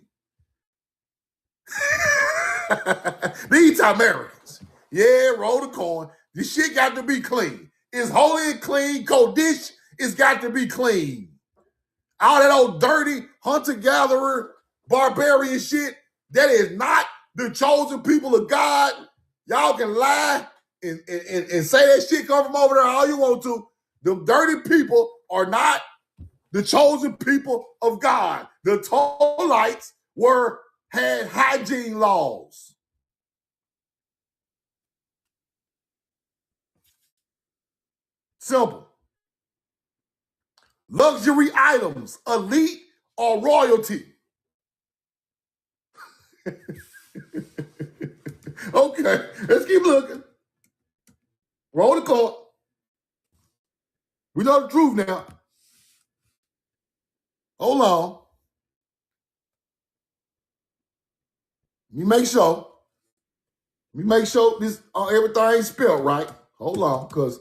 These Americans. Yeah, roll the coin. This shit got to be clean. It's holy and clean. Kodesh, it's got to be clean. All that old dirty hunter-gatherer, barbarian shit, that is not the chosen people of God. Y'all can lie and say that shit come from over there all you want to. Them dirty people are not the chosen people of God. The Tolites had hygiene laws. Simple. Luxury items, elite or royalty. Okay, let's keep looking. Roll the coin. We know the truth now. Hold on. Let me make sure. Let me make sure this everything spelled right. Hold on, because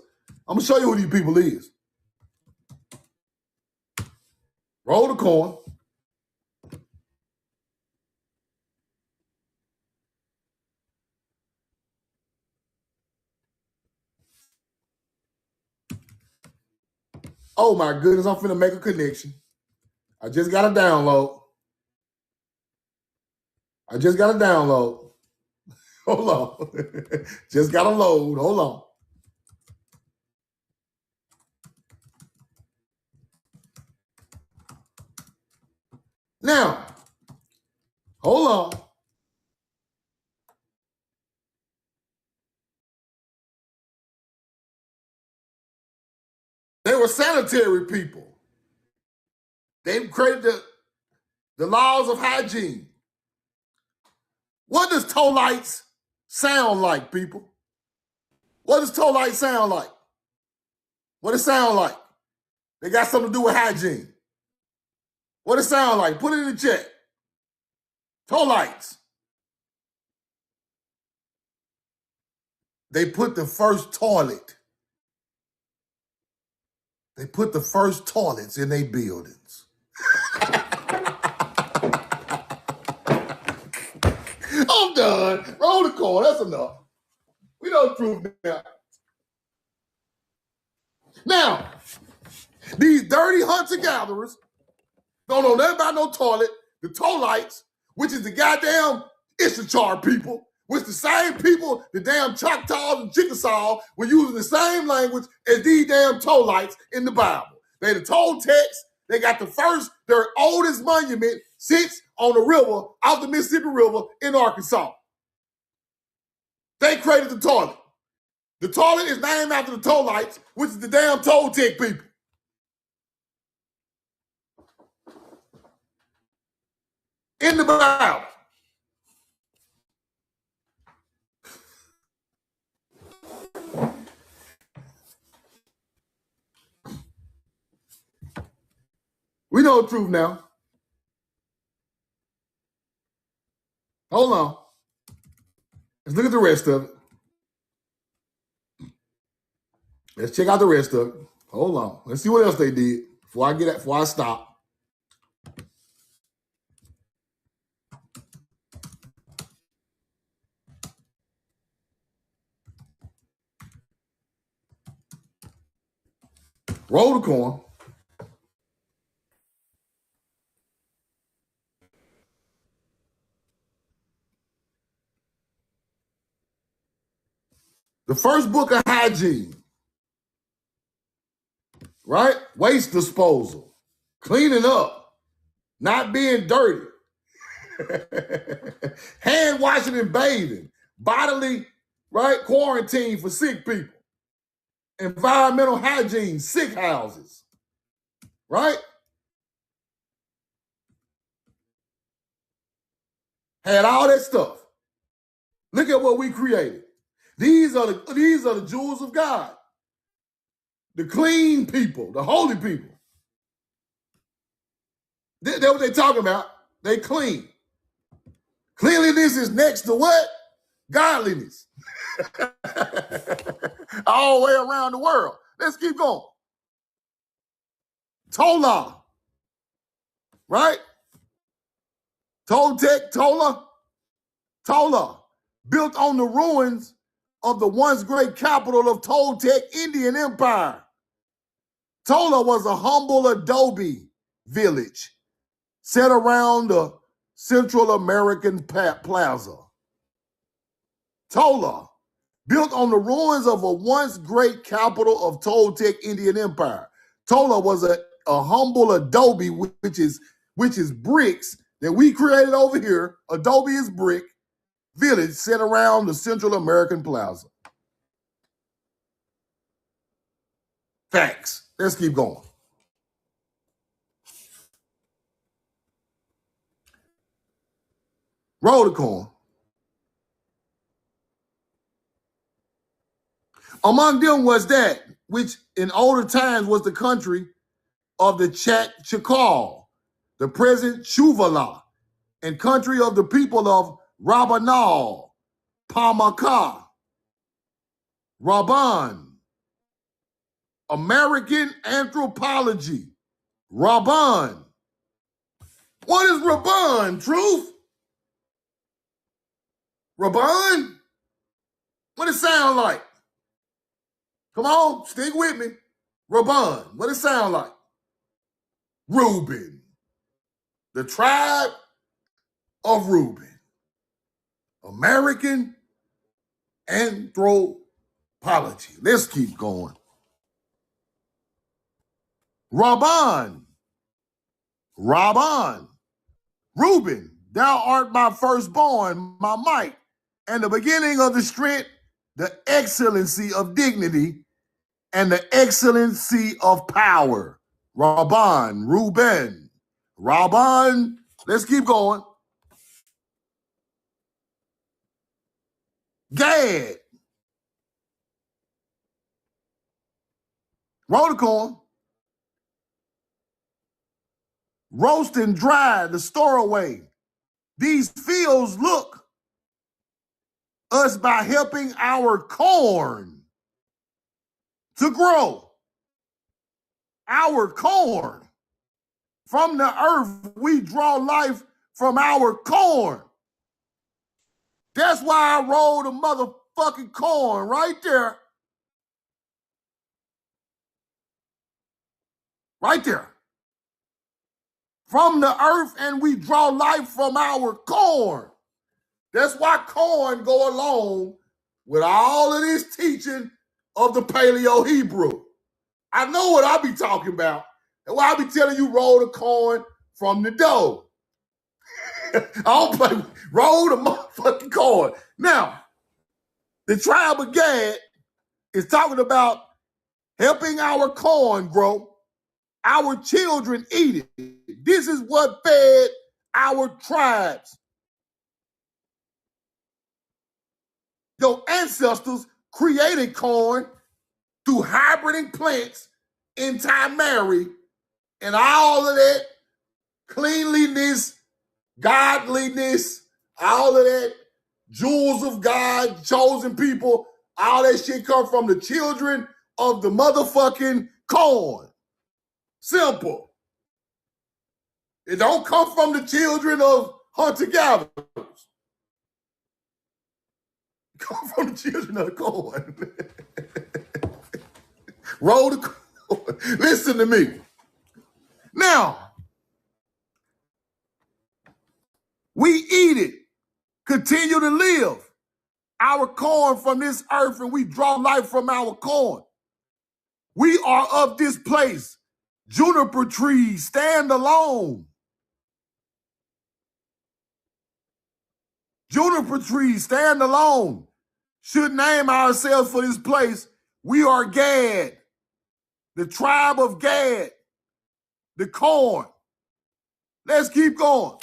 I'm gonna show you who these people is. Roll the coin. Oh my goodness, I'm finna make a connection. I just got a download. Hold on. Just got to load. Hold on. Now, hold on. They were sanitary people. They created the laws of hygiene. What does Tolites sound like, people? What does Tolite sound like? What it sound like? They got something to do with hygiene. What it sound like? Put it in the chat. Tolites. They put the first toilet. They put the first toilets in their buildings. I'm done. Roll the call. That's enough. We know the truth now. Now, these dirty hunter-gatherers don't know nothing about no toilet. The Tolites, which is the goddamn Issachar people, which the same people, the damn Choctaws and Chickasaw, were using the same language as these damn Tolites in the Bible. They the Toltecs. They got their oldest monument sits on the river, off the Mississippi River in Arkansas. They created the toilet. The toilet is named after the Tolites, which is the damn Toltec people. In the Bible. We know the truth now. Hold on. Let's look at the rest of it. Let's check out the rest of it. Hold on. Let's see what else they did before I stop. Roll the coin. The first book of hygiene, right? Waste disposal, cleaning up, not being dirty, hand washing and bathing, bodily, right? Quarantine for sick people, environmental hygiene, sick houses, right? Had all that stuff. Look at what we created. These are the jewels of God. The clean people, the holy people. That's what they're talking about. They clean. Cleanliness is next to what? Godliness. All the way around the world. Let's keep going. Tola. Right? Toltec, Tola. Built on the ruins of the once great capital of Toltec Indian Empire. Tola was a humble adobe village set around the Central American Plaza. Tola, built on the ruins of a once great capital of Toltec Indian Empire. Tola was a humble adobe, which is bricks that we created over here. Adobe is brick. Village set around the Central American Plaza. Facts. Let's keep going. Roll the coin. Among them was that which in older times was the country of the Chakal, the present Chuvala, and country of the people of Rabanal, Pamaka, Raban, American Anthropology, Raban. What is Raban, Truth? Raban? What it sound like? Come on, stick with me. Raban, what it sound like? Reuben, the tribe of Reuben. American Anthropology. Let's keep going. Raban, Reuben, thou art my firstborn, my might, and the beginning of the strength, the excellency of dignity, and the excellency of power. Raban, Reuben, Raban. Let's keep going. Gad, roll the corn. Roast and dry, the store away. These fields look us by helping our corn to grow. Our corn. From the earth, we draw life from our corn. That's why I roll the motherfucking corn right there. Right there. From the earth, and we draw life from our corn. That's why corn go along with all of this teaching of the Paleo Hebrew. I know what I be talking about. And why I be telling you roll the corn from the dough. I don't play. Roll the motherfucking corn. Now, the tribe of Gad is talking about helping our corn grow. Our children eat it. This is what fed our tribes. Your ancestors created corn through hybriding plants, intermarry, and all of that cleanliness, godliness, all of that jewels of God, chosen people, all that shit come from the children of the motherfucking corn. Simple. It don't come from the children of hunter-gatherers. It come from the children of the corn. Roll the corn. Listen to me. Now, we eat it, continue to live our corn from this earth, and we draw life from our corn. We are of this place. Juniper trees stand alone. Juniper trees stand alone. Should name ourselves for this place. We are Gad, the tribe of Gad, the corn. Let's keep going.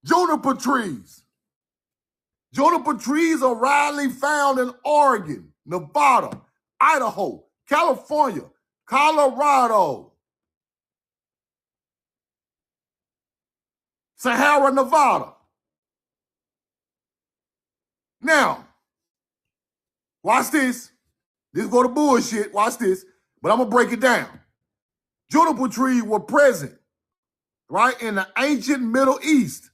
Juniper trees. Juniper trees are widely found in Oregon, Nevada, Idaho, California, Colorado, Sahara, Nevada. Now, watch this. This go to bullshit. Watch this. But I'm going to break it down. Juniper trees were present, right, in the ancient Middle East.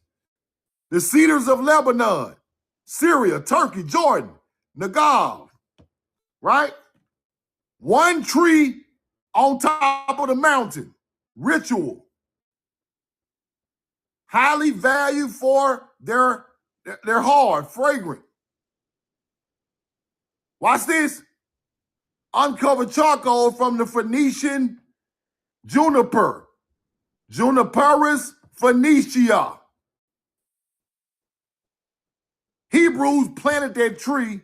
The cedars of Lebanon, Syria, Turkey, Jordan, Negev, right? One tree on top of the mountain, ritual. Highly valued for their hard, fragrant. Watch this. Uncovered charcoal from the Phoenician juniper, Juniperus phoenicia. Hebrews planted that tree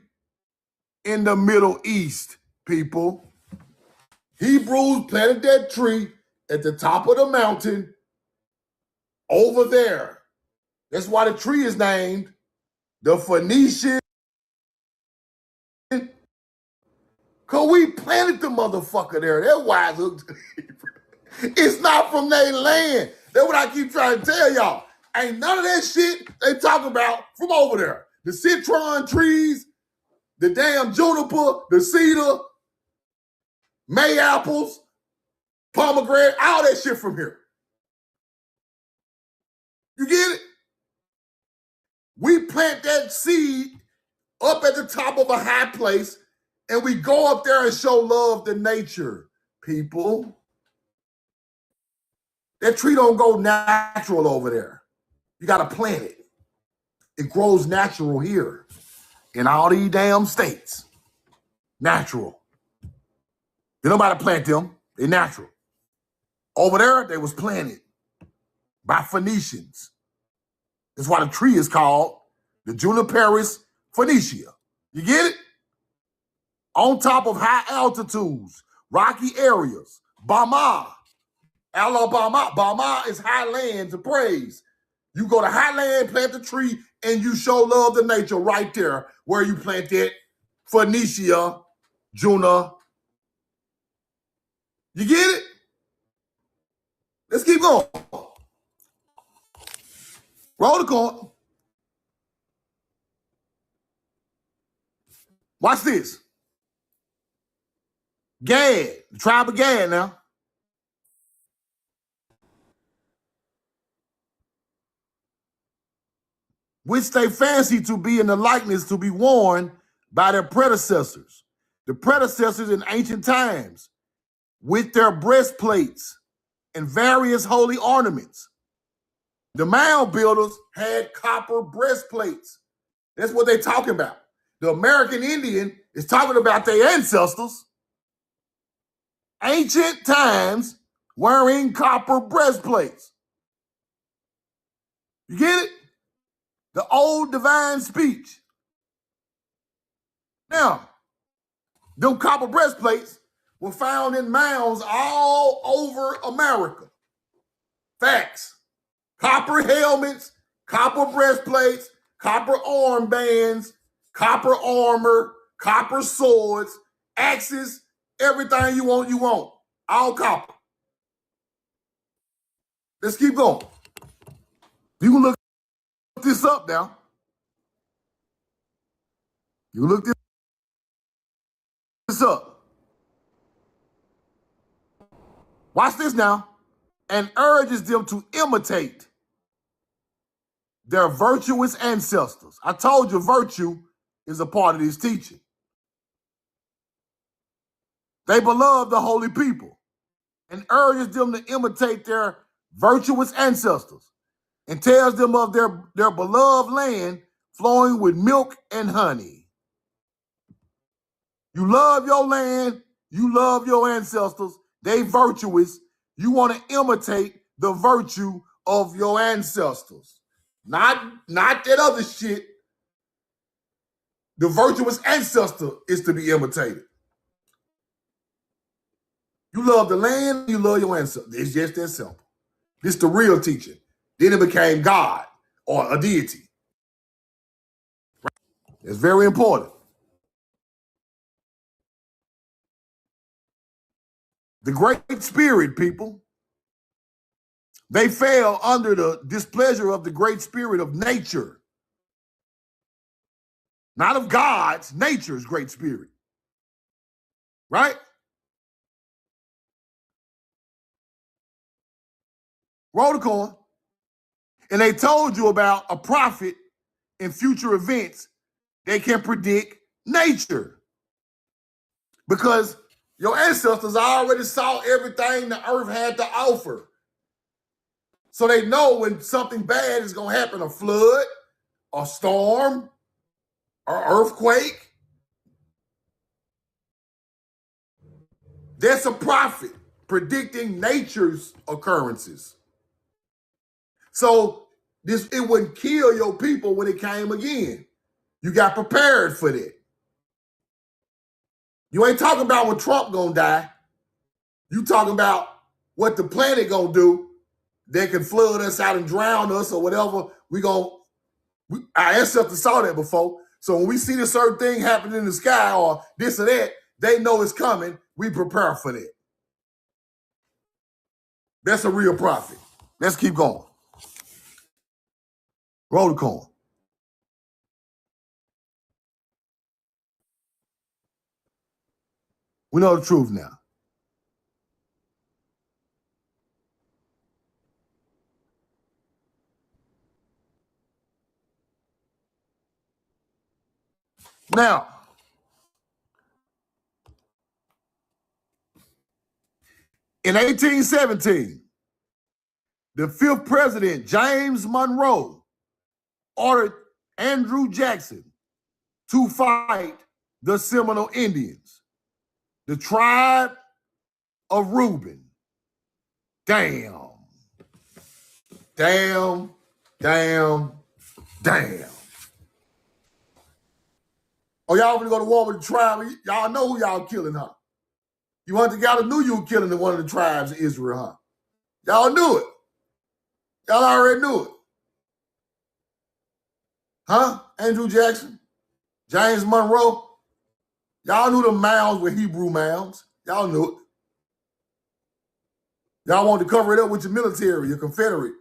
in the Middle East, people. Hebrews planted that tree at the top of the mountain over there. That's why the tree is named the Phoenician. Because we planted the motherfucker there. That's why it's hooked to Hebrew. It's not from their land. That's what I keep trying to tell y'all. Ain't none of that shit they talk about from over there. the citron trees, the damn juniper, the cedar, May apples, pomegranate, all that shit from here. You get it? We plant that seed up at the top of a high place, and we go up there and show love to nature, people. That tree don't go natural over there. You got to plant it. It grows natural here in all these damn states. Natural. You nobody plant them. They're natural. Over there, they was planted by Phoenicians. That's why the tree is called the Juniperus phoenicia. You get it? On top of high altitudes, rocky areas, Bama, Alabama. Bama is high land to praise. You go to high land, plant the tree, and you show love to nature right there where you plant that Phoenicia, Juna. You get it? Let's keep going. Roll the corn. Watch this. Gad, the tribe of Gad now. Which they fancy to be in the likeness to be worn by their predecessors. The predecessors in ancient times, with their breastplates and various holy ornaments. The mound builders had copper breastplates. That's what they're talking about. The American Indian is talking about their ancestors. Ancient times wearing copper breastplates. You get it? The old divine speech. Now, them copper breastplates were found in mounds all over America. Facts. Copper helmets, copper breastplates, copper armbands, copper armor, copper swords, axes, everything you want. All copper. Let's keep going. You can look this up now. You look this up. Watch this now. And urges them to imitate their virtuous ancestors. I told you virtue is a part of this teaching. They beloved the holy people and urges them to imitate their virtuous ancestors and tells them of their beloved land flowing with milk and honey. You love your land, you love your ancestors, they virtuous. You want to imitate the virtue of your ancestors. Not that other shit. The virtuous ancestor is to be imitated. You love the land, you love your ancestors. It's just that simple. This is the real teaching. Then it became God or a deity. It's very important. The Great Spirit, people, they fell under the displeasure of the Great Spirit of nature. Not of God's, nature's Great Spirit. Right? Roll the coin. And they told you about a prophet in future events. They can predict nature. Because your ancestors already saw everything the earth had to offer. So they know when something bad is going to happen, a flood, a storm, or earthquake. That's a prophet predicting nature's occurrences. So it wouldn't kill your people when it came again. You got prepared for that. You ain't talking about when Trump gonna die. You talking about what the planet gonna do. They can flood us out and drown us or whatever. Our ancestors saw that before. So when we see this certain thing happening in the sky or this or that, they know it's coming. We prepare for that. That's a real prophet. Let's keep going. Roll the coin. We know the truth now. Now, in 1817, the fifth president, James Monroe, ordered Andrew Jackson to fight the Seminole Indians, the tribe of Reuben. Damn. Damn. Damn. Damn. Oh, y'all want to go to war with the tribe? Y'all know who y'all killing, huh? You want to y'all knew you were killing one of the tribes of Israel, huh? Y'all knew it. Y'all already knew it. Huh? Andrew Jackson? James Monroe? Y'all knew the mounds were Hebrew mounds. Y'all knew it. Y'all wanted to cover it up with your military, your Confederate.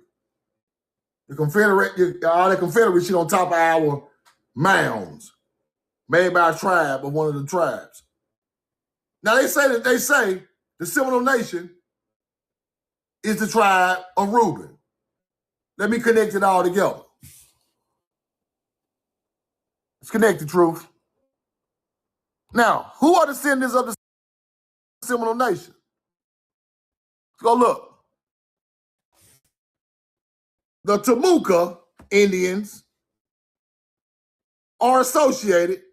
The Confederate, all that Confederate shit on top of our mounds made by a tribe of one of the tribes. Now they say the Seminole Nation is the tribe of Reuben. Let me connect it all together. Let's connect the truth. Now, who are the descendants of the Seminole Nation? Let's go look. The Timucua Indians are associated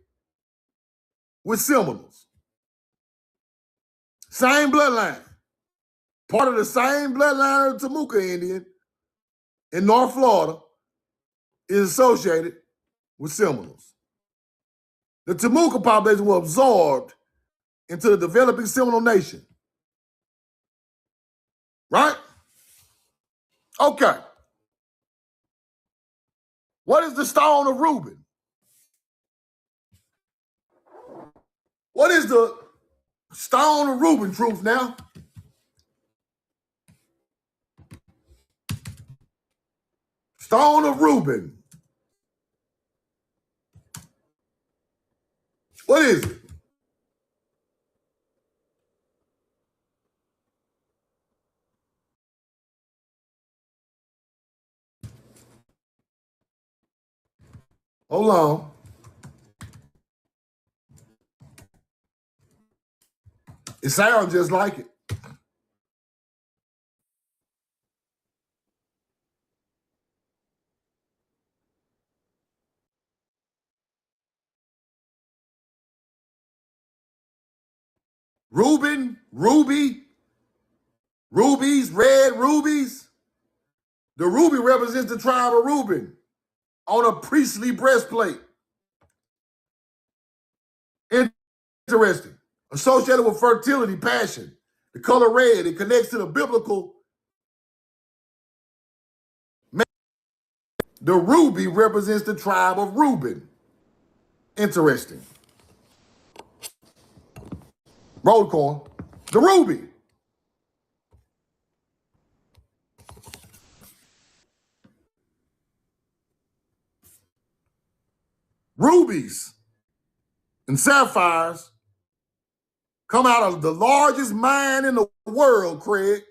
with Seminoles. Same bloodline. Part of the same bloodline of the Timucua Indian in North Florida is associated with Seminoles. The Timucua population was absorbed into the developing Seminole Nation. Right? Okay. What is the stone of Reuben? What is the stone of Reuben, truth now? Stone of Reuben. What is it? Hold on. It sounds just like it. Reuben, ruby, rubies, red rubies. The ruby represents the tribe of Reuben on a priestly breastplate. Interesting. Associated with fertility, passion. The color red, it connects to the biblical. The ruby represents the tribe of Reuben. Interesting. Roll corn. The ruby. Rubies and sapphires come out of the largest mine in the world, Craig.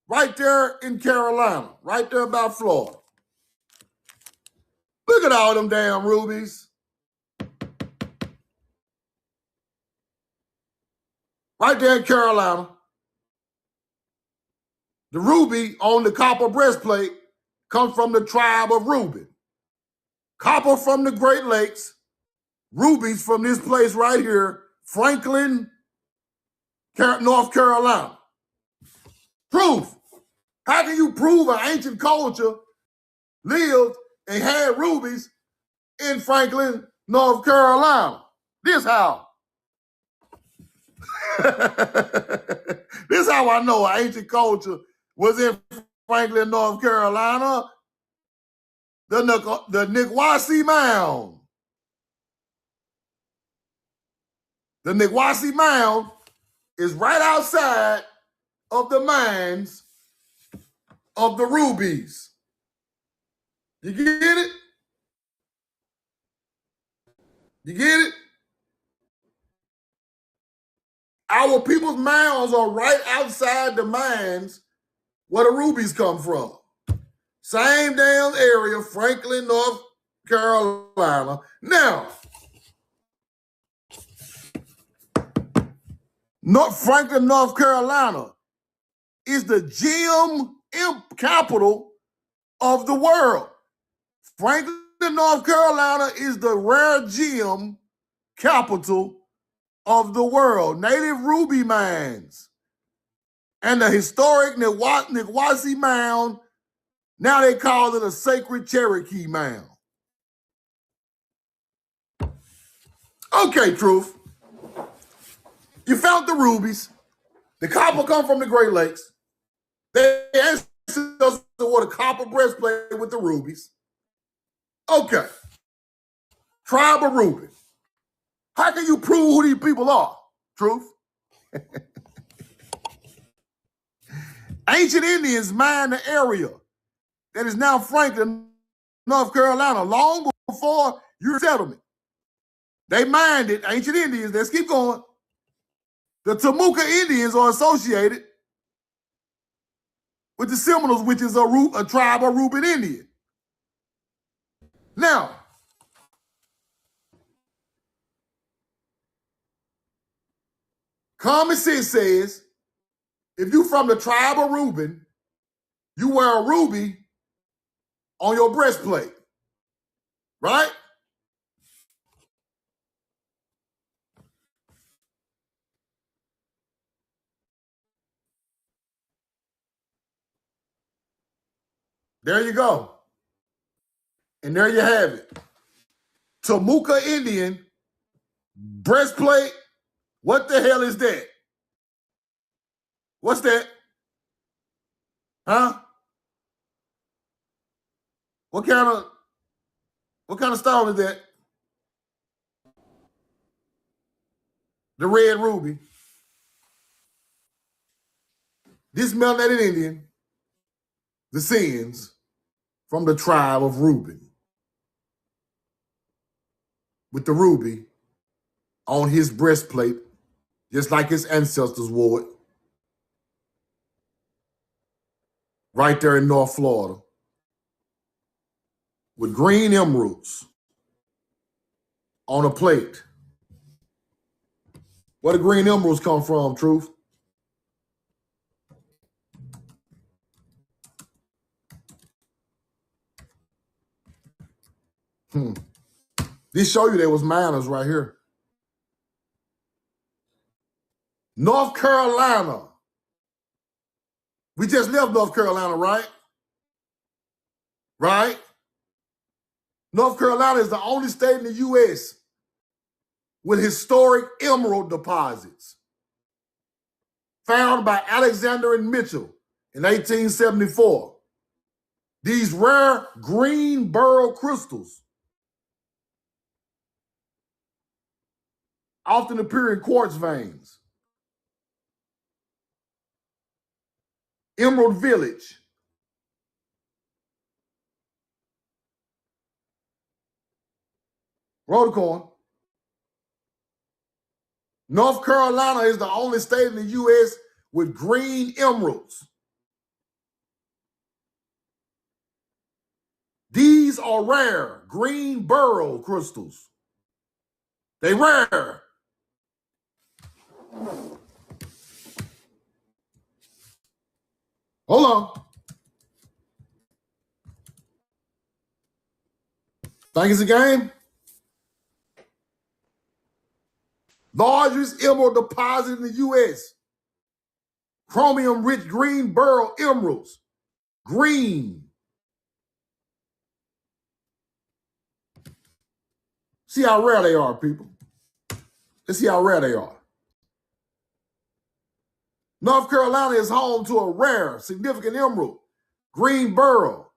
Right there in Carolina, right there by Florida. Look at all them damn rubies. Right there in Carolina. The ruby on the copper breastplate comes from the tribe of Reuben. Copper from the Great Lakes, rubies from this place right here, Franklin, North Carolina. Proof. How can you prove an ancient culture lived and had rubies in Franklin, North Carolina? This how. This how I know an ancient culture was in Franklin, North Carolina. The Nikwasi Mound. The Nikwasi Mound is right outside of the mines of the rubies. You get it? You get it? Our people's mounds are right outside the mines where the rubies come from. Same damn area, Franklin, North Carolina. Now, Franklin, North Carolina is the gem capital of the world. Franklin, North Carolina is the rare gem capital of the world. Native ruby mines and the historic Nikwasi Mound, now they call it a sacred Cherokee Mound. Okay, Truth. You found the rubies. The copper come from the Great Lakes. They ancestors wore the copper breastplate with the rubies. Okay. Tribe of Ruby. How can you prove who these people are, Truth? Ancient Indians mined the area that is now Franklin, North Carolina, long before your settlement. They mined it, ancient Indians. Let's keep going. The Temuca Indians are associated with the Seminoles, which is a tribe of Reuben Indian. Now, common sense says, if you from the tribe of Reuben, you wear a ruby on your breastplate, right? There you go. And there you have it. Temuca Indian breastplate. What the hell is that? What's that? Huh? What kind of stone is that? The red ruby. This melanated Indian descends from the tribe of Reuben, with the ruby on his breastplate, just like his ancestors wore it, right there in North Florida, with green emeralds on a plate. Where the green emeralds come from, Truth? This show you there was miners right here. North Carolina. We just left North Carolina, right? Right? North Carolina is the only state in the U.S. with historic emerald deposits found by Alexander and Mitchell in 1874. These rare green beryl crystals often appear in quartz veins. Emerald Village. Rotocorn. North Carolina is the only state in the U.S. with green emeralds. These are rare green beryl crystals. They rare. Hold on. Think it's a game? Largest emerald deposit in the U.S. Chromium-rich green beryl emeralds. Green. See how rare they are, people. Let's see how rare they are. North Carolina is home to a rare, significant emerald. Green beryl.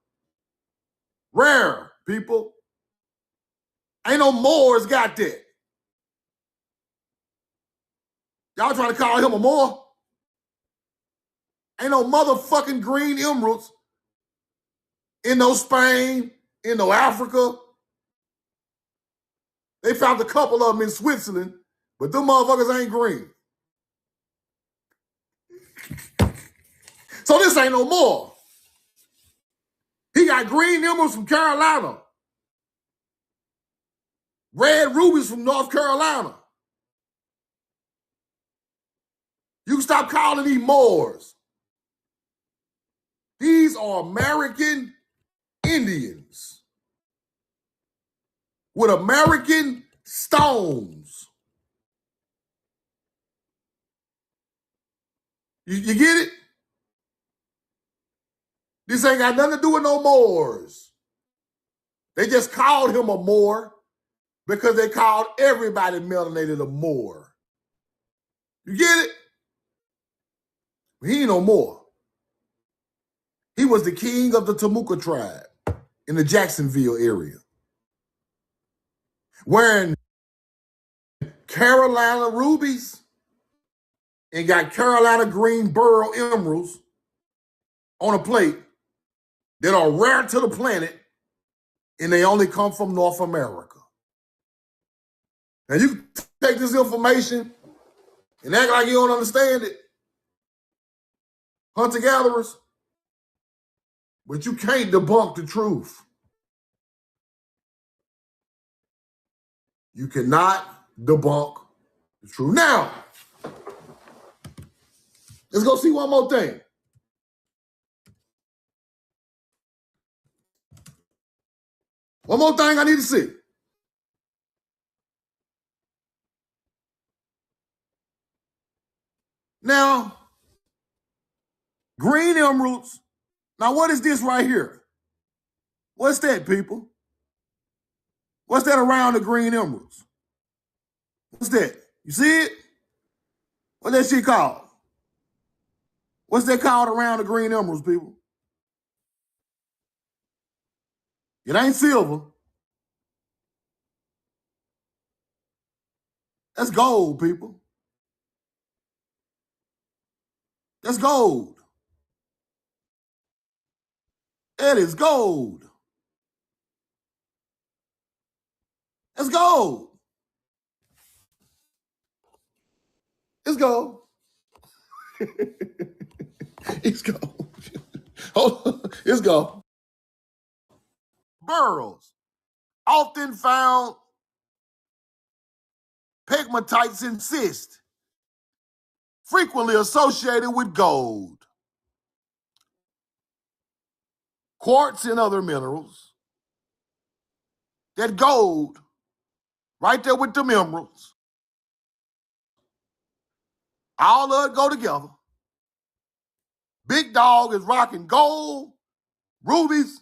Rare, people. Ain't no Moors got that. Y'all trying to call him a Moor? Ain't no motherfucking green emeralds in no Spain, in no Africa. They found a couple of them in Switzerland, but them motherfuckers ain't green. So this ain't no more. He got green emeralds from Carolina, red rubies from North Carolina. You can stop calling these Moors. These are American Indians with American stones. You get it? This ain't got nothing to do with no Moors. They just called him a Moor because they called everybody melanated a Moor. You get it? He ain't no more. He was the king of the Temuca tribe in the Jacksonville area, wearing Carolina rubies and got Carolina green burl emeralds on a plate that are rare to the planet, and they only come from North America. Now you can take this information and act like you don't understand it, hunter-gatherers, but you can't debunk the truth. You cannot debunk the truth. Now, let's go see one more thing. One more thing I need to see. Now, green emeralds. Now, what is this right here? What's that, people? What's that around the green emeralds? What's that? You see it? What's that shit called? What's that called around the green emeralds, people? It ain't silver. That's gold, people. That's gold. That is gold. That's gold. It's gold. It's gold. Hold on. It's gold. Burls, often found pegmatites and cyst, frequently associated with gold, quartz, and other minerals. That gold, right there with them emeralds, all of it go together. Big Dog is rocking gold, rubies,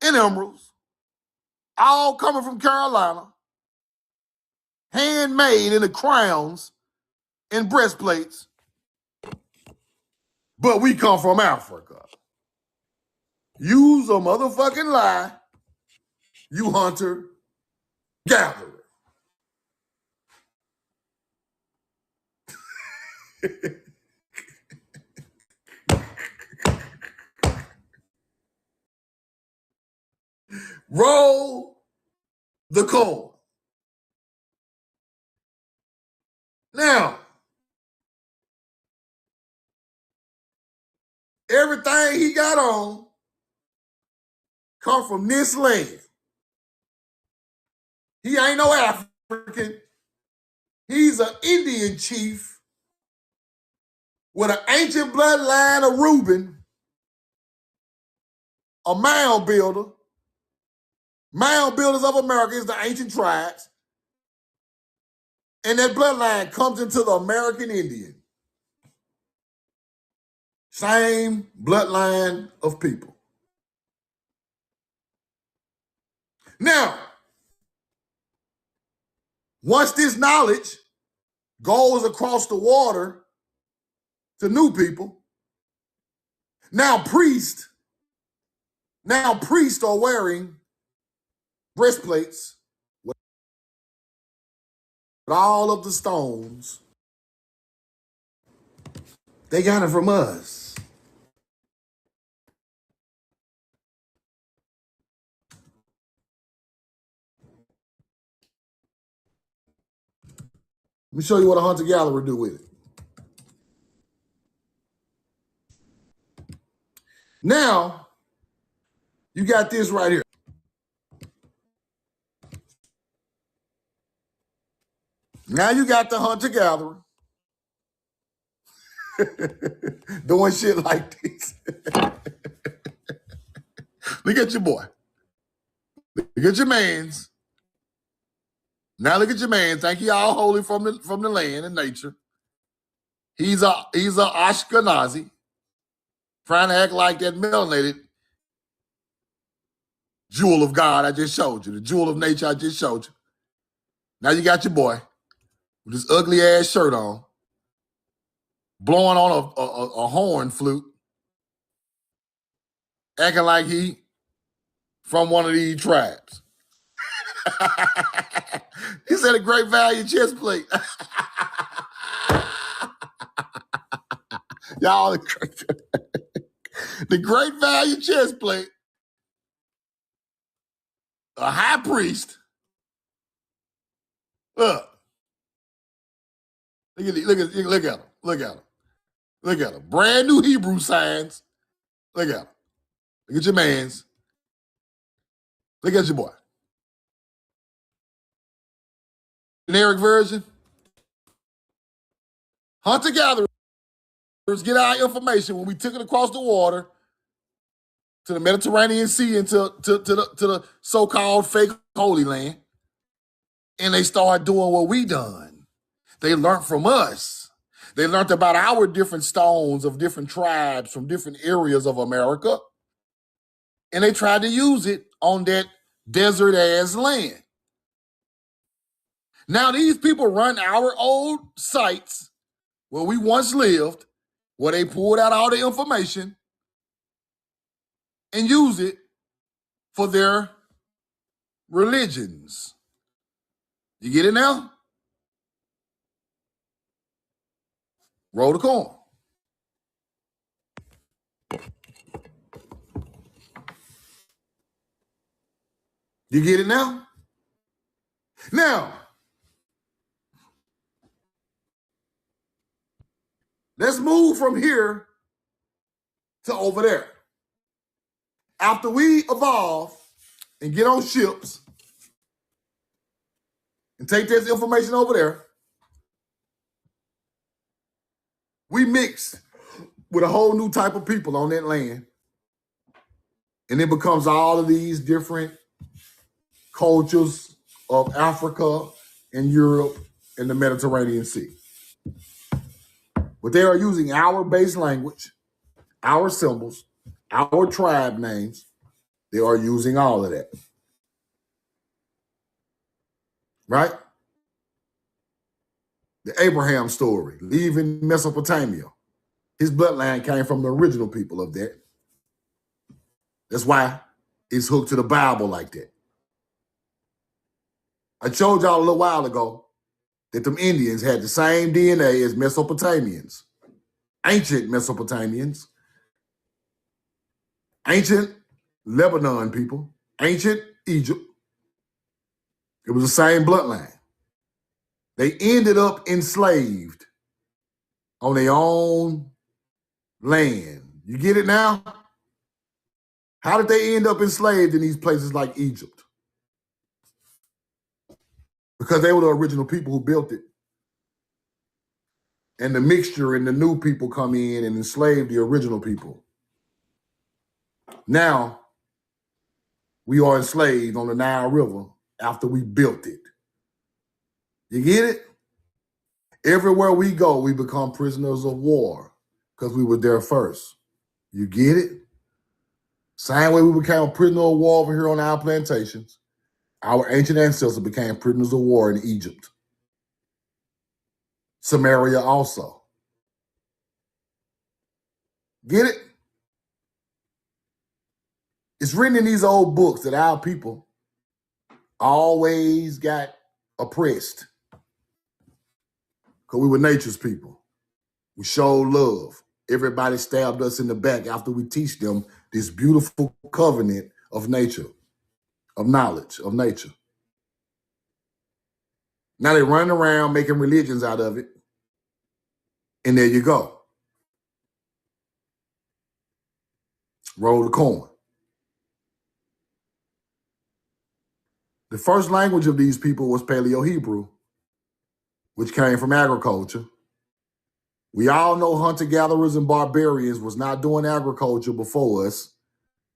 and emeralds, all coming from Carolina, handmade in the crowns and breastplates. But we come from Africa. Use a motherfucking lie, you hunter-gatherer. Roll the coin. Now, everything he got on come from this land. He ain't no African. He's an Indian chief with an ancient bloodline of Reuben, a mound builder. Mound builders of America is the ancient tribes. And that bloodline comes into the American Indian. Same bloodline of people. Now, once this knowledge goes across the water to new people, now priests are wearing breastplates with all of the stones. They got it from us. Let me show you what a hunter-gatherer do with it. Now, you got this right here. Now you got the hunter-gatherer doing shit like this. Look at your boy. Look at your mans. Now look at your man. Think he all holy from the land and nature. He's a Ashkenazi, trying to act like that melanated jewel of God I just showed you, the jewel of nature I just showed you. Now you got your boy with his ugly ass shirt on, blowing on a horn flute, acting like he from one of these tribes. He said a great value chest plate. Y'all, the great value chest plate, a high priest. Look at him. Look at him. Brand new Hebrew signs. Look at him. Look at your mans. Look at your boy. Generic version. Hunter-gatherers get our information when we took it across the water to the Mediterranean Sea and to the so-called fake Holy Land. And they started doing what we done. They learned from us. They learned about our different stones of different tribes from different areas of America. And they tried to use it on that desert-ass land. Now these people run our old sites where we once lived, where they pulled out all the information and use it for their religions. You get it now? Roll the coin. You get it now? Now, let's move from here to over there. After we evolve and get on ships and take this information over there, we mix with a whole new type of people on that land. And it becomes all of these different cultures of Africa and Europe and the Mediterranean Sea. But they are using our base language, our symbols, our tribe names. They are using all of that. Right? The Abraham story, leaving Mesopotamia. His bloodline came from the original people of that. That's why it's hooked to the Bible like that. I showed y'all a little while ago that them Indians had the same DNA as Mesopotamians, ancient Mesopotamians, ancient Lebanon people, ancient Egypt. It was the same bloodline. They ended up enslaved on their own land. You get it now? How did they end up enslaved in these places like Egypt? Because they were the original people who built it. And the mixture and the new people come in and enslave the original people. Now, we are enslaved on the Nile River after we built it. You get it? Everywhere we go, we become prisoners of war because we were there first. You get it? Same way we became a prisoner of war over here on our plantations. Our ancient ancestors became prisoners of war in Egypt. Samaria also. Get it? It's written in these old books that our people always got oppressed because we were nature's people. We showed love. Everybody stabbed us in the back after we teach them this beautiful covenant of nature, of knowledge, of nature. Now they run around making religions out of it. And there you go. Roll the coin. The first language of these people was Paleo-Hebrew, which came from agriculture. We all know hunter-gatherers and barbarians was not doing agriculture before us,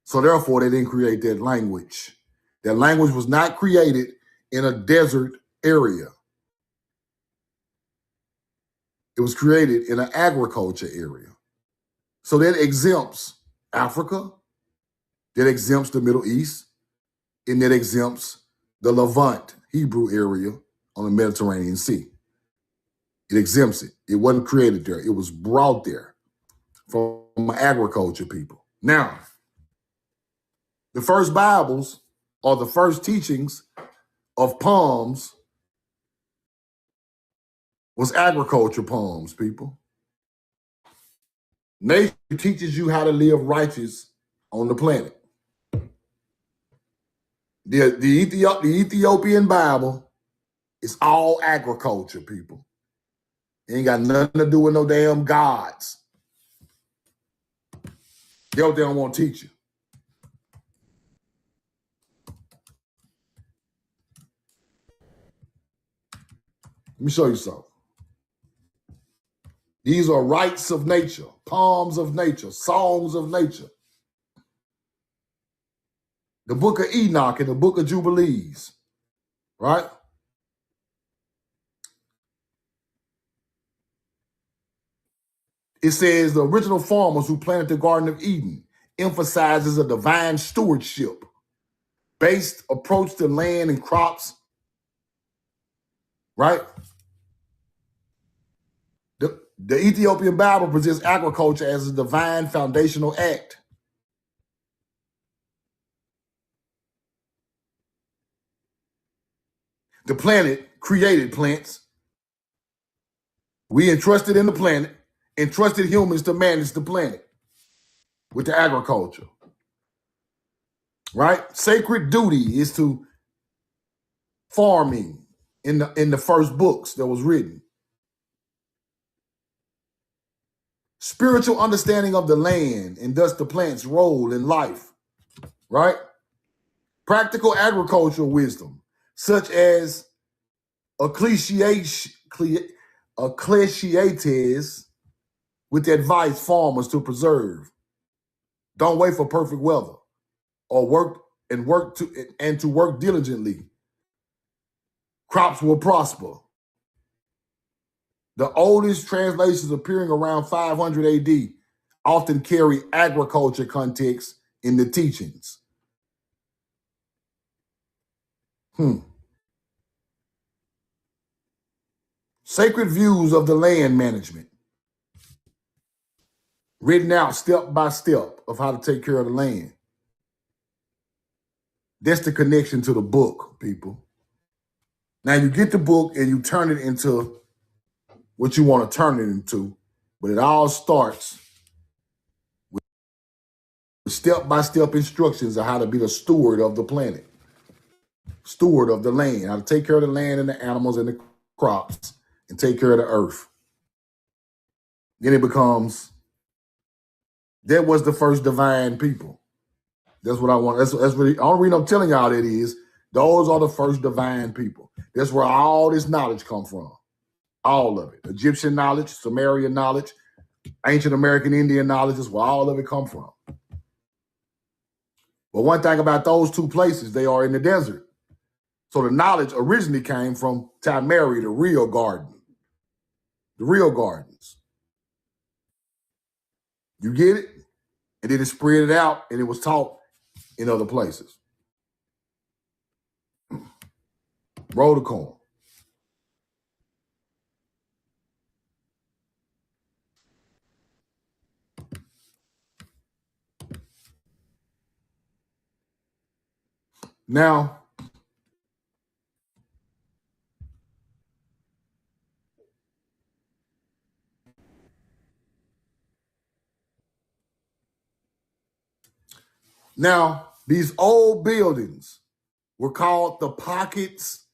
so therefore they didn't create that language. That language was not created in a desert area. It was created in an agriculture area. So that exempts Africa, that exempts the Middle East, and that exempts the Levant Hebrew area on the Mediterranean Sea. It exempts it. It wasn't created there. It was brought there from agriculture people. Now, the first Bibles or the first teachings of poems was agriculture poems, people. Nature teaches you how to live righteous on the planet. The Ethiopian Bible is all agriculture, people. It ain't got nothing to do with no damn gods. That's what they don't want to teach you. Let me show you something. These are rites of nature, poems of nature, songs of nature. The book of Enoch and the book of Jubilees, right? It says the original farmers who planted the Garden of Eden emphasizes a divine stewardship based approach to land and crops, right? The Ethiopian Bible presents agriculture as a divine foundational act. The planet created plants. We entrusted in the planet, entrusted humans to manage the planet with the agriculture, right? Sacred duty is to farming in the first books that was written. Spiritual understanding of the land and thus the plant's role in life, right? Practical agricultural wisdom, such as Ecclesiastes with advice farmers to preserve. Don't wait for perfect weather or work diligently. Crops will prosper. The oldest translations appearing around 500 AD often carry agriculture context in the teachings. Sacred views of the land management. Written out step by step of how to take care of the land. That's the connection to the book, people. Now you get the book and you turn it into what you want to turn it into, but it all starts with step-by-step instructions of how to be the steward of the planet, steward of the land, how to take care of the land and the animals and the crops and take care of the earth. Then it becomes, that was the first divine people. That's what I want. That's really, the only reason I'm telling y'all that is, those are the first divine people. That's where all this knowledge comes from. All of it. Egyptian knowledge, Sumerian knowledge, ancient American Indian knowledge is where all of it come from. But one thing about those two places, they are in the desert. So the knowledge originally came from Tamari, the real garden. The real gardens. You get it? And then it spread it out and it was taught in other places. Roll the coin. Now, these old buildings were called the pockets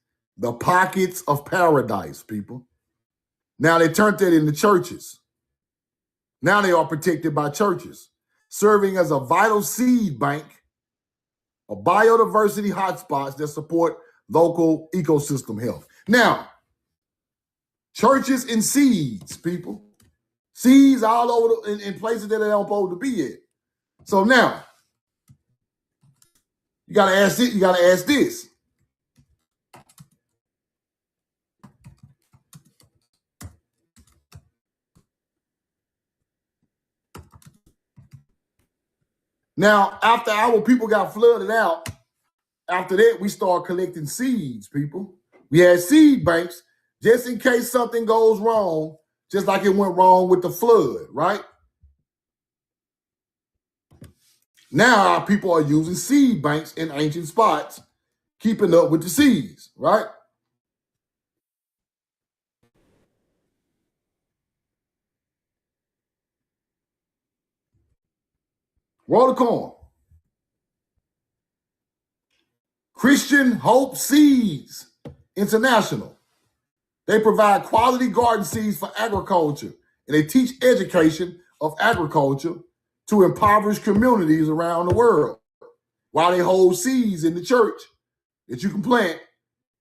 of paradise, people. Now they turned that into churches. Now they are protected by churches. serving as a vital seed bank of biodiversity hotspots that support local ecosystem health. Now, churches and seeds, people. Seeds all over in places that they don't supposed to be at. So now, you gotta ask it, you gotta ask this. Now, after our people got flooded out, after that, we start collecting seeds, people. We had seed banks just in case something goes wrong, just like it went wrong with the flood, right? Now our people are using seed banks in ancient spots, keeping up with the seeds, right? Roll the corn. Christian Hope Seeds International. They provide quality garden seeds for agriculture, and they teach education of agriculture to impoverished communities around the world while they hold seeds in the church that you can plant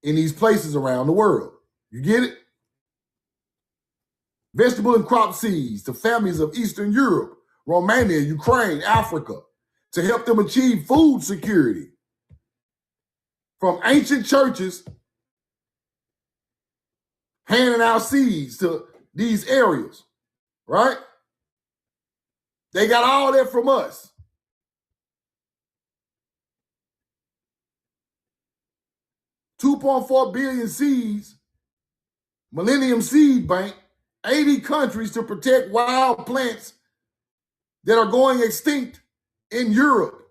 in these places around the world. You get it? Vegetable and crop seeds to families of Eastern Europe, Romania, Ukraine, Africa, to help them achieve food security. From ancient churches handing out seeds to these areas, right? They got all that from us. $2.4 billion seeds, Millennium Seed Bank, 80 countries to protect wild plants that are going extinct in Europe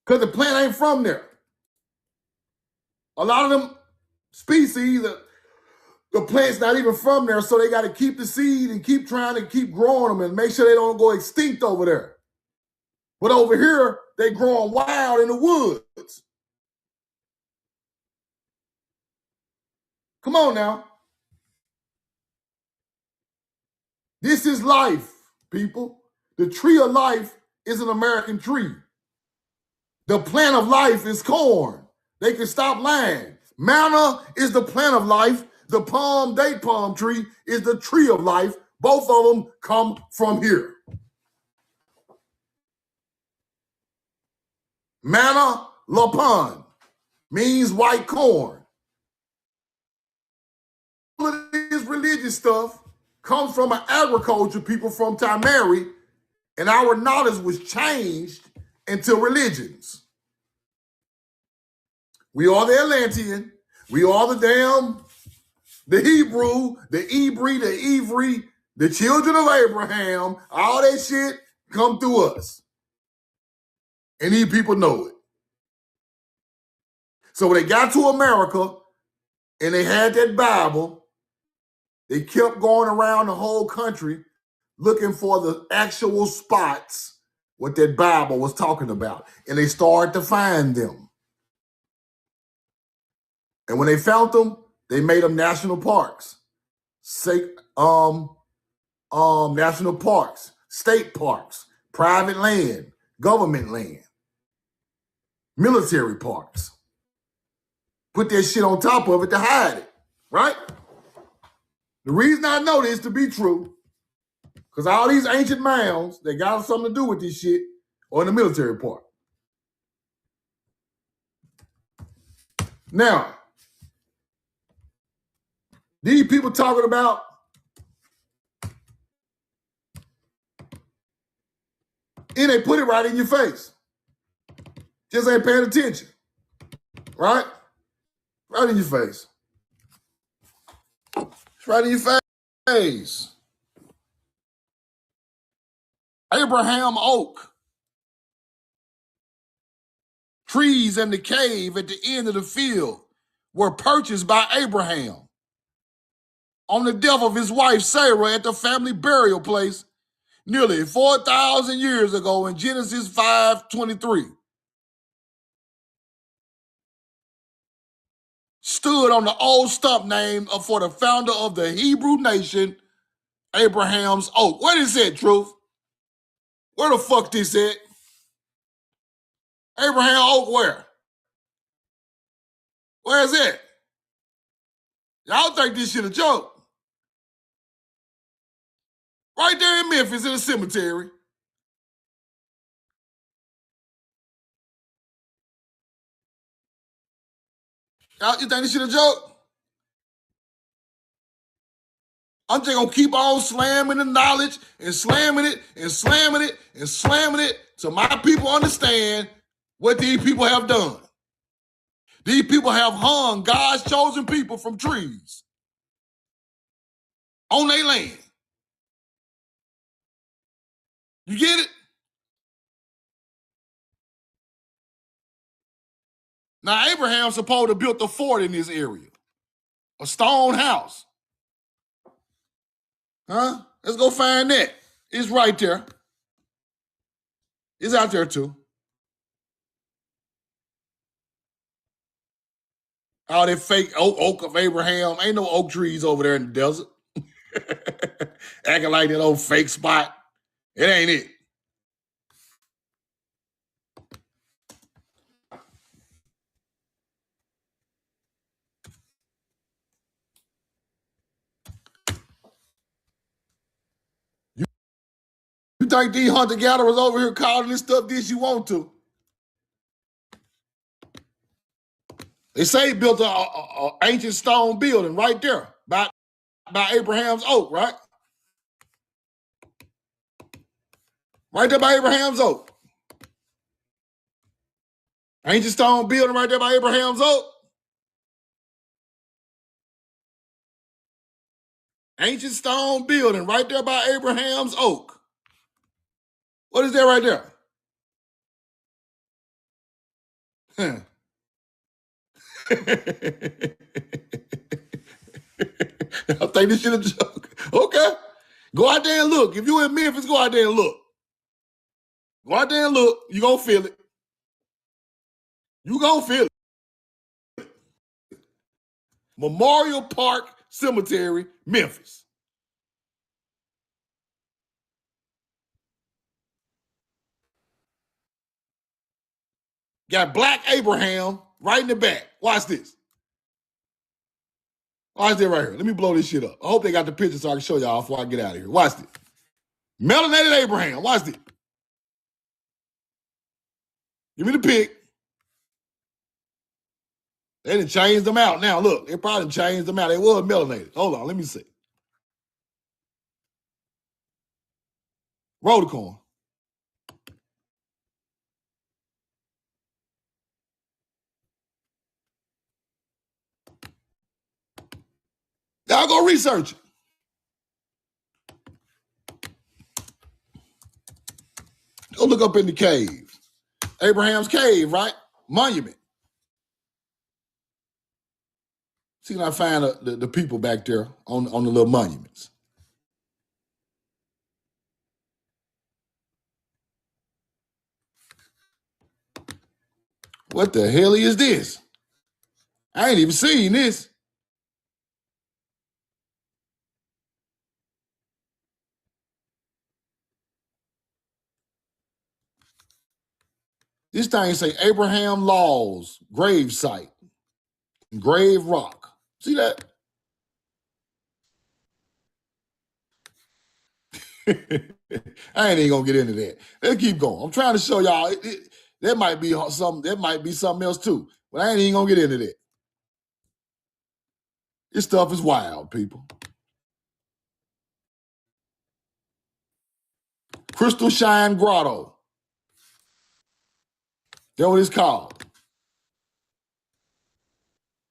because the plant ain't from there. A lot of them species, the plant's not even from there, so they got to keep the seed and keep trying to keep growing them and make sure they don't go extinct over there. But over here, they growing wild in the woods. Come on now. This is life, people. The tree of life is an American tree. The plant of life is corn. They can stop lying. Manna is the plant of life. The date palm tree is the tree of life. Both of them come from here. Manna lapon means white corn. All of this religious stuff comes from an agriculture people from Tamari, and our knowledge was changed into religions. We are the Atlantean. We are the Hebrew, the Hebrew, the Ivri, the children of Abraham. All that shit come through us. And these people know it. So when they got to America and they had that Bible, they kept going around the whole country looking for the actual spots what that Bible was talking about. And they started to find them. And when they found them, they made them national parks. National parks, state parks, private land, government land, military parks. Put that shit on top of it to hide it, right? The reason I know this to be true, because all these ancient mounds, they got something to do with this shit, or in the military park. Now, these people talking about and they put it right in your face. Just ain't paying attention. Right? Right in your face. It's right in your face. Abraham oak. Trees in the cave at the end of the field were purchased by Abraham on the death of his wife Sarah at the family burial place nearly 4,000 years ago in Genesis 5:23. Stood on the old stump name for the founder of the Hebrew nation, Abraham's oak. What is it, Truth? Where the fuck this at? Abraham Oak where? Where is it? Y'all think this shit a joke? Right there in Memphis in a cemetery. Y'all, you think this shit a joke? I'm just gonna keep on slamming the knowledge and slamming it and slamming it and slamming it so my people understand what these people have done. These people have hung God's chosen people from trees on their land. You get it? Now, Abraham's supposed to have built a fort in this area, a stone house. Huh? Let's go find that. It's right there. It's out there too. All that fake oak of Abraham. Ain't no oak trees over there in the desert. Acting like that old fake spot. It ain't it. You think these hunter-gatherers over here calling this stuff this you want to? They say he built an ancient stone building right there by Abraham's Oak, right? Right there by Abraham's Oak. Ancient stone building right there by Abraham's Oak. Ancient stone building right there by Abraham's Oak. What is that right there? I think this shit a joke. Okay. Go out there and look. If you in Memphis, go out there and look. Go out there and look. You gonna feel it. You gonna feel it. Memorial Park Cemetery, Memphis. Got Black Abraham right in the back. Watch this. Watch this right here. Let me blow this shit up. I hope they got the picture so I can show y'all before I get out of here. Watch this. Melanated Abraham. Watch this. Give me the pic. They done changed them out now. Look, they probably changed them out. They was melanated. Hold on, let me see. Roll the coin. Y'all go research it. Go look up in the cave. Abraham's cave, right? Monument. See if I find the people back there on the little monuments. What the hell is this? I ain't even seen this. This thing say Abraham Laws grave site, grave rock. See that? I ain't even gonna get into that. Let's keep going. I'm trying to show y'all. That might be something. That might be something else too. But I ain't even gonna get into that. This stuff is wild, people. Crystal Shine Grotto. That's what it's called.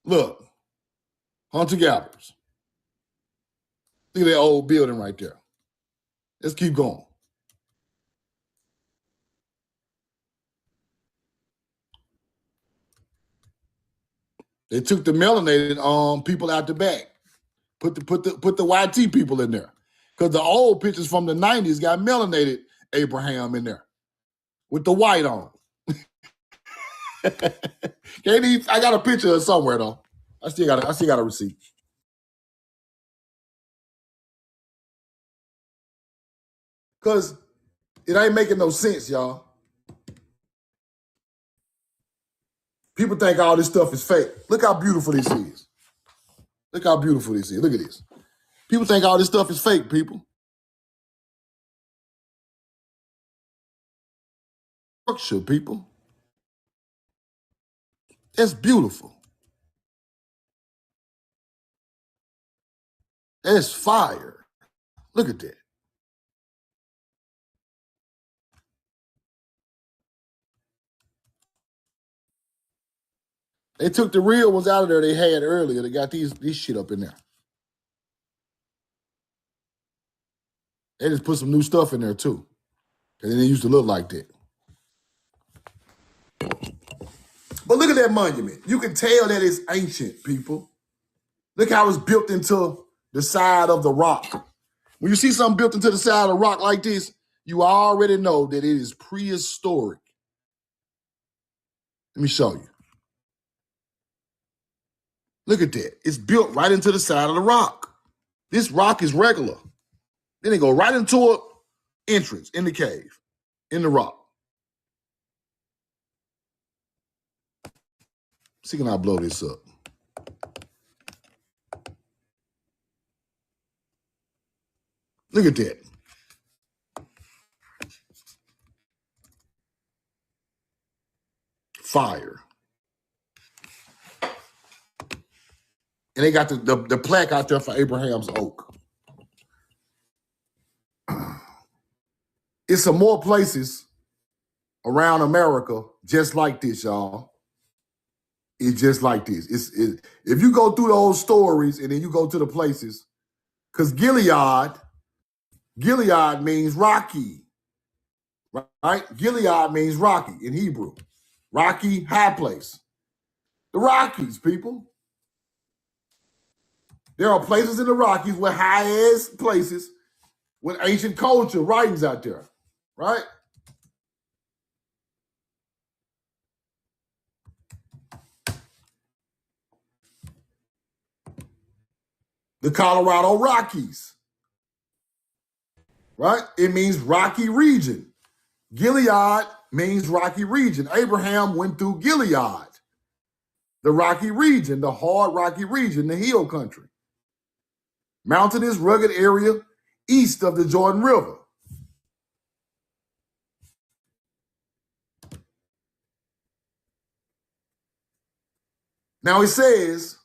Look, hunter gatherers. Look at that old building right there. Let's keep going. They took the melanated people out the back. Put the YT people in there. Because the old pictures from the 90s got melanated Abraham in there. With the white on. I got a picture of somewhere though. I still got a receipt. Because It ain't making no sense, y'all. People think all this stuff is fake. Look how beautiful this is. Look how beautiful this is. Look at this. People think all this stuff is fake, people. Structure, people. That's beautiful. That's fire. Look at that. They took the real ones out of there they had earlier. They got these shit up in there. They just put some new stuff in there too. And then they used to look like that. But look at that monument. You can tell that it's ancient, people. Look how it's built into the side of the rock. When you see something built into the side of the rock like this, you already know that it is prehistoric. Let me show you. Look at that. It's built right into the side of the rock. This rock is regular. Then they go right into an entrance in the cave, in the rock. See, can I blow this up? Look at that. Fire. And they got the plaque out there for Abraham's oak. It's some more places around America just like this, y'all. It's just like this. If you go through those stories and then you go to the places, because Gilead means rocky, right? Gilead means rocky in Hebrew. Rocky, high place. The Rockies, people. There are places in the Rockies with high-ass places with ancient culture writings out there, right? The Colorado Rockies, right? It means rocky region. Gilead means rocky region. Abraham went through Gilead, the rocky region, the hard rocky region, the hill country. Mountainous, rugged area east of the Jordan River. Now it says,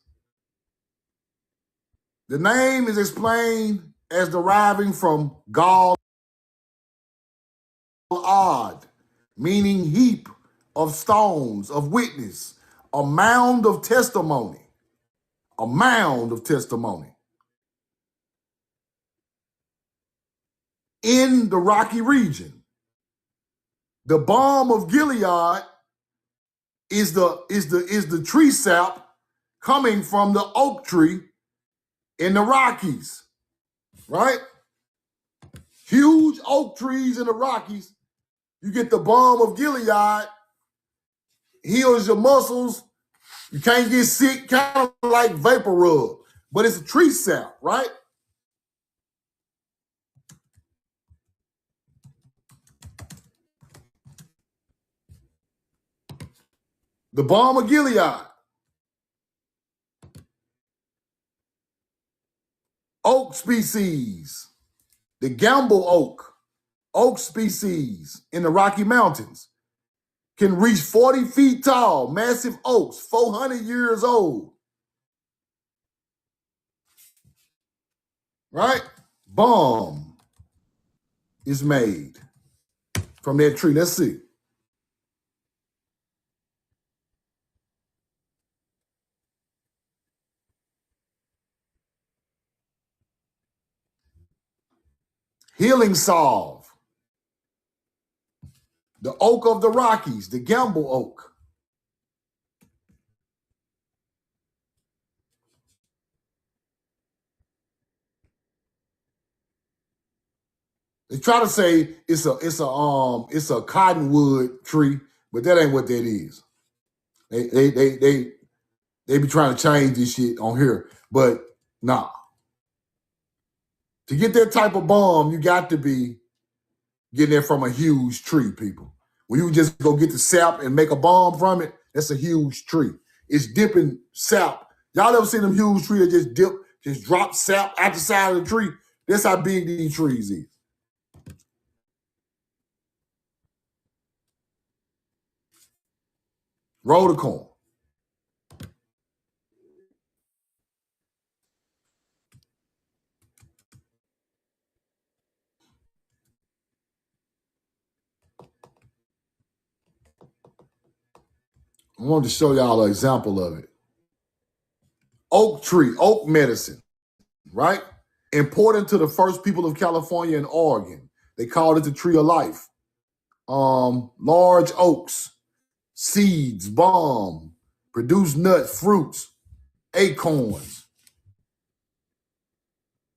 the name is explained as deriving from Gal-ad, meaning heap of stones, of witness, a mound of testimony. A mound of testimony. In the rocky region. The balm of Gilead is the tree sap coming from the oak tree in the Rockies, right? Huge oak trees in the Rockies. You get the balm of Gilead, heals your muscles. You can't get sick, kind of like vapor rub, but it's a tree sap, right? The balm of Gilead. Oak species, the gamble oak species in the Rocky Mountains can reach 40 feet tall, massive oaks, 400 years old. Right? Balm is made from that tree. Let's see. Healing salve. The oak of the Rockies, the gamble oak. They try to say it's a cottonwood tree, but that ain't what that is. They be trying to change this shit on here, but nah. To get that type of balm, you got to be getting it from a huge tree, people. When you just go get the sap and make a bomb from it, that's a huge tree. It's dipping sap. Y'all ever seen them huge trees that just drop sap out the side of the tree? That's how big these trees is. Roll the corn. I wanted to show y'all an example of it. Oak tree, oak medicine, right? Important to the first people of California and Oregon. They called it the tree of life. Large oaks, seeds, balm, produce nuts, fruits, acorns.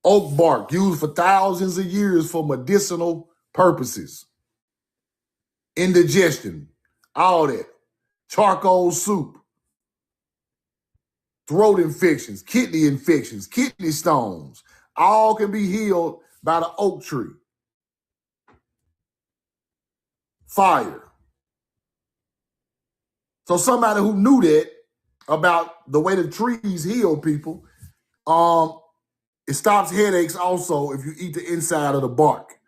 Oak bark used for thousands of years for medicinal purposes. Indigestion, all that. Charcoal soup. Throat infections, kidney stones, all can be healed by the oak tree. Fire. So somebody who knew that about the way the trees heal people, it stops headaches also if you eat the inside of the bark.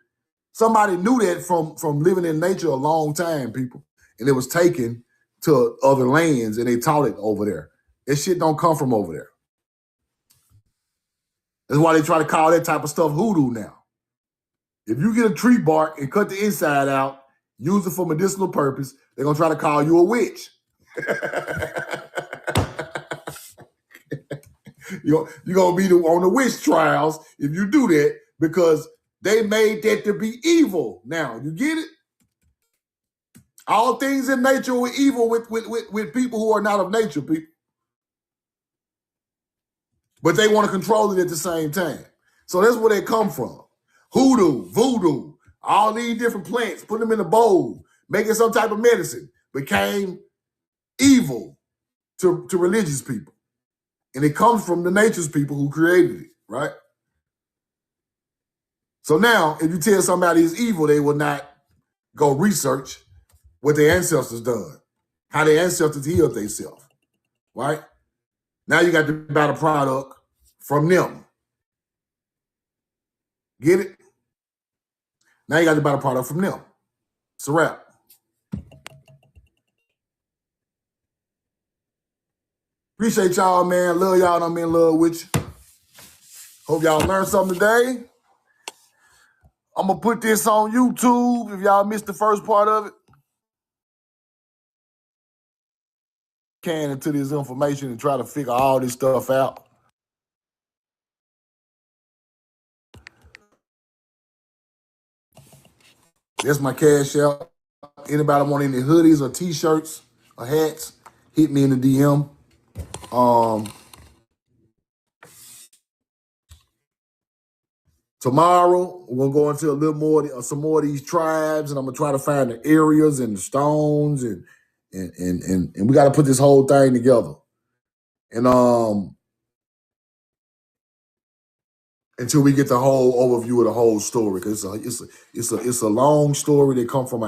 Somebody knew that from living in nature a long time, people, and it was taken to other lands and they taught it over there. That shit don't come from over there. That's why they try to call that type of stuff hoodoo now. If you get a tree bark and cut the inside out, use it for medicinal purpose, they're going to try to call you a witch. You're going to be on the witch trials if you do that because they made that to be evil. Now, you get it? All things in nature were evil with people who are not of nature, people. But they want to control it at the same time. So that's where they come from. Hoodoo, voodoo, all these different plants, put them in a bowl, making some type of medicine, became evil to religious people. And it comes from the nature's people who created it, right? So now, if you tell somebody it's evil, they will not go research what their ancestors done, how their ancestors healed themselves, right? Now you got to buy the product from them. Get it? Now you got to buy the product from them. It's a wrap. Appreciate y'all, man. Love y'all and I'm in love with you. Hope y'all learned something today. I'm going to put this on YouTube if y'all missed the first part of it. Can into this information and try to figure all this stuff out. That's my cash out. Anybody want any hoodies or t-shirts or hats, hit me in the DM. Tomorrow, we're going to go into a little more, some more of these tribes, and I'm going to try to find the areas and the stones, and we got to put this whole thing together. And until we get the whole overview of the whole story, because it's a long story that comes from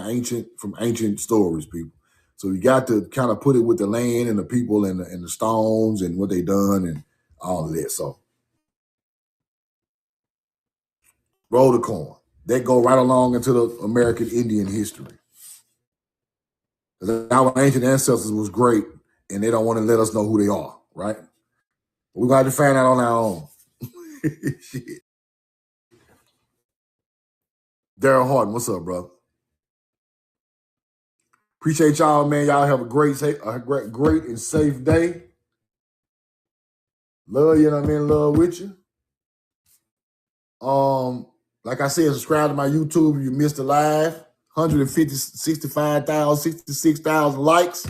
ancient stories, people. So you got to kind of put it with the land and the people and the stones and what they done and all of that. So roll the corn. That go right along into the American Indian history. Because our ancient ancestors was great, and they don't want to let us know who they are, right? We're going to have to find out on our own. Shit. Daryl Harden, what's up, bro? Appreciate y'all, man. Y'all have a great and safe day. Love you, and I'm in love with you. Like I said, subscribe to my YouTube if you missed the live. 150, 65,000, 66,000 likes.